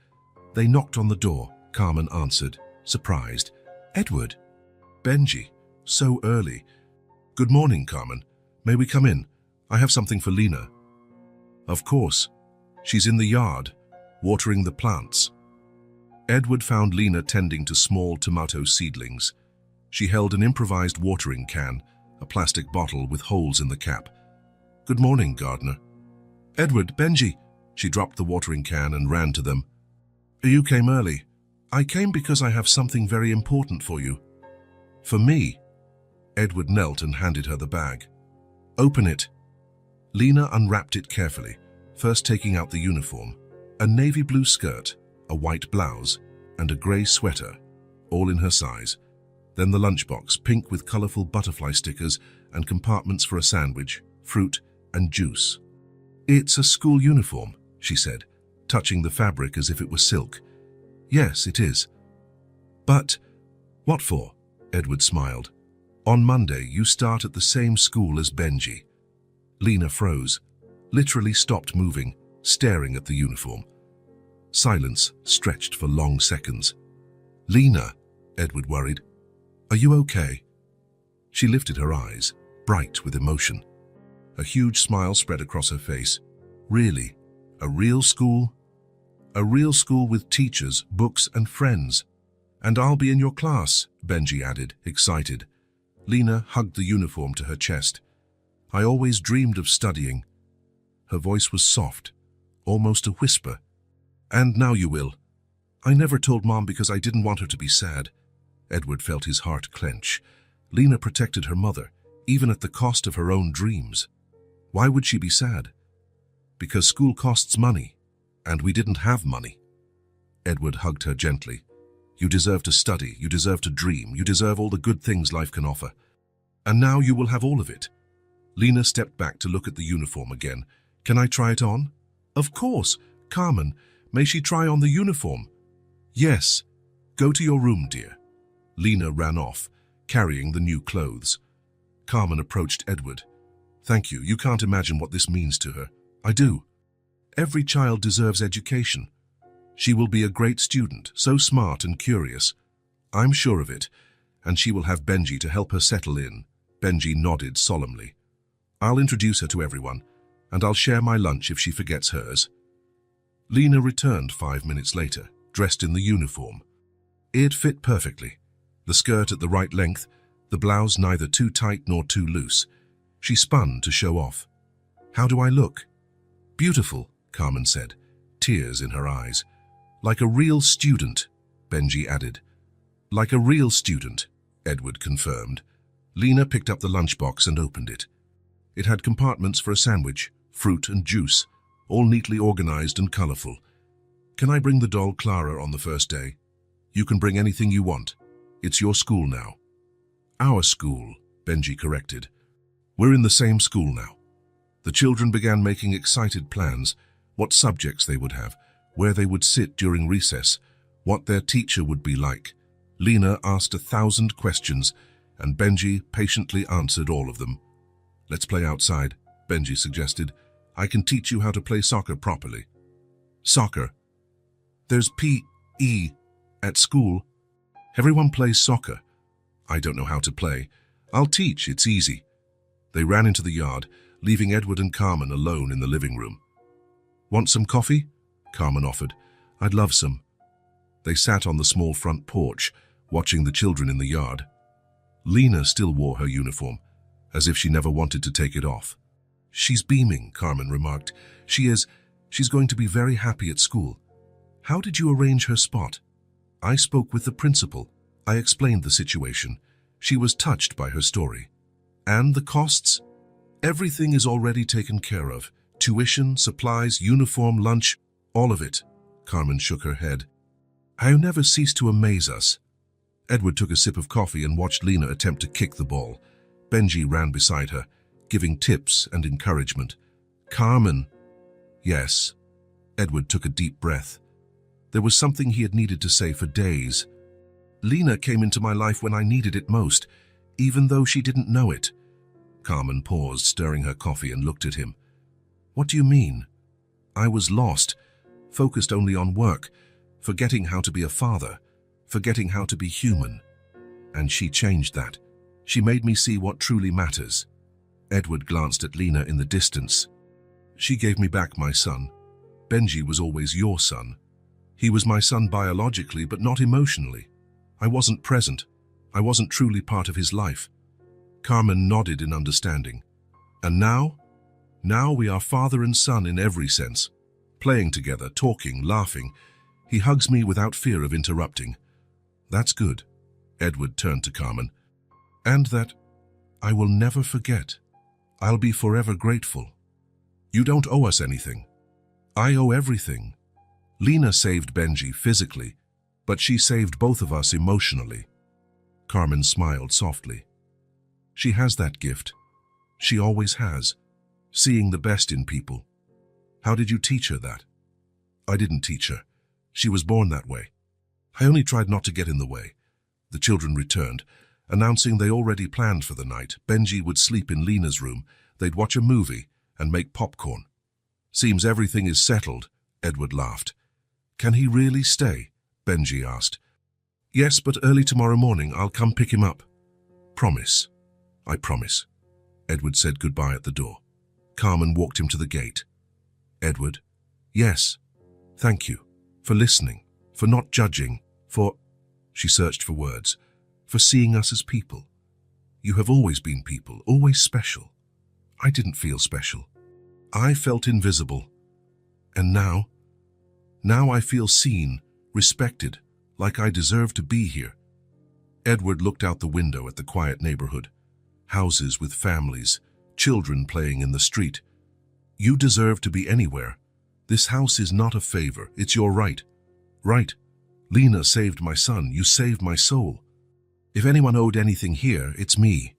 They knocked on the door. Carmen answered, surprised. Edward. Benji. So early. Good morning, Carmen. May we come in? I have something for Lena. Of course. She's in the yard, watering the plants. Edward found Lena tending to small tomato seedlings. She held an improvised watering can, a plastic bottle with holes in the cap. Good morning, gardener. Edward, Benji. She dropped the watering can and ran to them. You came early. I came because I have something very important for you. For me? Edward knelt and handed her the bag. Open it. Lena unwrapped it carefully, first taking out the uniform. A navy blue skirt, a white blouse, and a grey sweater, all in her size. Then the lunchbox, pink with colorful butterfly stickers and compartments for a sandwich, fruit, and juice. It's a school uniform, she said, touching the fabric as if it were silk. Yes, it is. But what for? Edward smiled. On Monday, you start at the same school as Benji. Lena froze, literally stopped moving, staring at the uniform. Silence stretched for long seconds. Lena, Edward worried. Are you okay? She lifted her eyes, bright with emotion. A huge smile spread across her face. Really? A real school? A real school with teachers, books, and friends. And I'll be in your class, Benji added, excited. Lena hugged the uniform to her chest. I always dreamed of studying. Her voice was soft, almost a whisper. And now you will. I never told Mom because I didn't want her to be sad. Edward felt his heart clench. Lena protected her mother, even at the cost of her own dreams. Why would she be sad? Because school costs money, and we didn't have money. Edward hugged her gently. You deserve to study, you deserve to dream, you deserve all the good things life can offer. And now you will have all of it. Lena stepped back to look at the uniform again. Can I try it on? Of course. Carmen, may she try on the uniform? Yes. Go to your room, dear. Lena ran off, carrying the new clothes. Carmen approached Edward. Thank you. You can't imagine what this means to her. I do. Every child deserves education. She will be a great student, so smart and curious. I'm sure of it, and she will have Benji to help her settle in. Benji nodded solemnly. I'll introduce her to everyone, and I'll share my lunch if she forgets hers. Lena returned 5 minutes later, dressed in the uniform. It fit perfectly. The skirt at the right length, the blouse neither too tight nor too loose. She spun to show off. How do I look? Beautiful, Carmen said, tears in her eyes. Like a real student, Benji added. Like a real student, Edward confirmed. Lena picked up the lunchbox and opened it. It had compartments for a sandwich, fruit and juice, all neatly organized and colorful. Can I bring the doll Clara on the first day? You can bring anything you want. It's your school now. Our school, Benji corrected. We're in the same school now. The children began making excited plans, what subjects they would have, where they would sit during recess, what their teacher would be like. Lena asked 1,000 questions, and Benji patiently answered all of them. "Let's play outside," Benji suggested. "I can teach you how to play soccer properly." "Soccer? There's PE at school. Everyone plays soccer." "I don't know how to play. I'll teach, it's easy." They ran into the yard, leaving Edward and Carmen alone in the living room. "Want some coffee?" Carmen offered. "I'd love some." They sat on the small front porch, watching the children in the yard. Lena still wore her uniform, as if she never wanted to take it off. "She's beaming," Carmen remarked. She's going to be very happy at school." "How did you arrange her spot?" "I spoke with the principal. I explained the situation. She was touched by her story." "And the costs?" "Everything is already taken care of. Tuition, supplies, uniform, lunch, all of it." Carmen shook her head. "You never cease to amaze us." Edward took a sip of coffee and watched Lena attempt to kick the ball. Benji ran beside her, giving tips and encouragement. "Carmen." "Yes." Edward took a deep breath. There was something he had needed to say for days. "Lena came into my life when I needed it most, even though she didn't know it." Carmen paused, stirring her coffee, and looked at him. "What do you mean?" "I was lost, focused only on work, forgetting how to be a father, forgetting how to be human. And she changed that. She made me see what truly matters." Edward glanced at Lena in the distance. "She gave me back my son. Benji was always your son. He was my son biologically, but not emotionally. I wasn't present. I wasn't truly part of his life." Carmen nodded in understanding. "And now? Now we are father and son in every sense. Playing together, talking, laughing. He hugs me without fear of interrupting." "That's good." Edward turned to Carmen. "And that I will never forget. I'll be forever grateful. You don't owe us anything. I owe everything." Lena saved Benji physically, but she saved both of us emotionally. Carmen smiled softly. "She has that gift. She always has, seeing the best in people." "How did you teach her that?" "I didn't teach her. She was born that way. I only tried not to get in the way." The children returned, announcing they already planned for the night. Benji would sleep in Lena's room, they'd watch a movie, and make popcorn. "Seems everything is settled," Edward laughed. "Can he really stay?" Benji asked. "Yes, but early tomorrow morning I'll come pick him up." "Promise." "I promise." Edward said goodbye at the door. Carmen walked him to the gate. "Edward?" "Yes. Thank you. For listening. For not judging. For—" she searched for words. "For seeing us as people. You have always been people, always special. I didn't feel special. I felt invisible. And now I feel seen, respected, like I deserve to be here." Edward looked out the window at the quiet neighborhood. Houses with families, children playing in the street. "You deserve to be anywhere. This house is not a favor, it's your right." "Right. Lena saved my son, you saved my soul. If anyone owed anything here, it's me."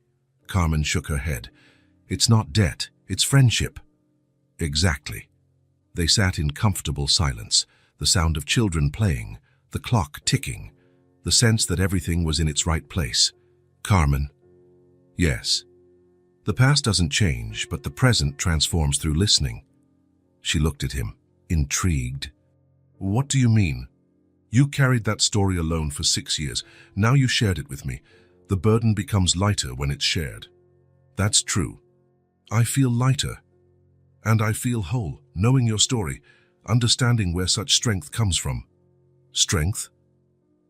Carmen shook her head. "It's not debt, it's friendship." "Exactly." They sat in comfortable silence, the sound of children playing, the clock ticking, the sense that everything was in its right place. "Carmen." "Yes." "The past doesn't change, but the present transforms through listening." She looked at him, intrigued. "What do you mean?" "You carried that story alone for 6 years. Now you shared it with me. The burden becomes lighter when it's shared." "That's true. I feel lighter. And I feel whole, knowing your story, understanding where such strength comes from." "Strength?"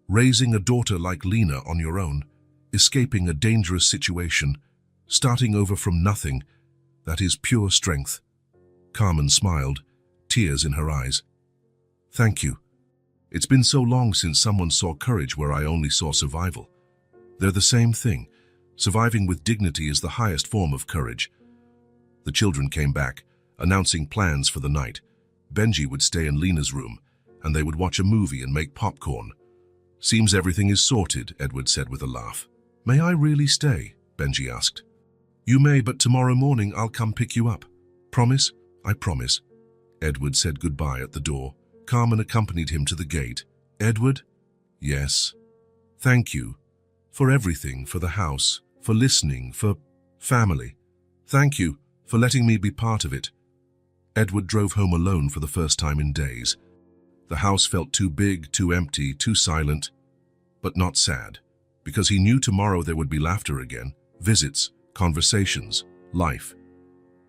"Raising a daughter like Lena on your own, escaping a dangerous situation, starting over from nothing, that is pure strength." Carmen smiled, tears in her eyes. "Thank you. It's been so long since someone saw courage where I only saw survival. They're the same thing. Surviving with dignity is the highest form of courage." The children came back, announcing plans for the night. Benji would stay in Lena's room, and they would watch a movie and make popcorn. "Seems everything is sorted," Edward said with a laugh. "May I really stay?" Benji asked. "You may, but tomorrow morning I'll come pick you up." "Promise?" "I promise." Edward said goodbye at the door. Carmen accompanied him to the gate. "Edward?" "Yes." Thank you for everything, for the house, for listening, for family. Thank you for letting me be part of it. Edward drove home alone for the first time in days. The house felt too big, too empty, too silent, but not sad, because he knew tomorrow there would be laughter again, visits, conversations, life.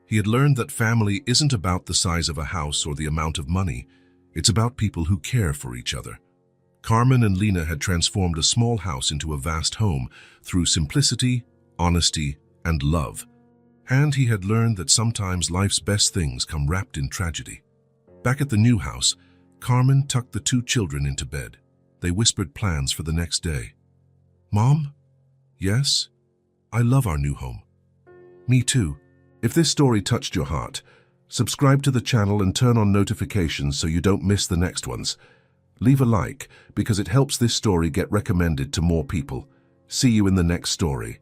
He had learned that family isn't about the size of a house or the amount of money. It's about people who care for each other. Carmen and Lena had transformed a small house into a vast home through simplicity, honesty, and love. And he had learned that sometimes life's best things come wrapped in tragedy. Back at the new house, Carmen tucked the two children into bed. They whispered plans for the next day. "Mom?" "Yes? I love our new home." "Me too." If this story touched your heart, subscribe to the channel and turn on notifications so you don't miss the next ones. Leave a like because it helps this story get recommended to more people. See you in the next story.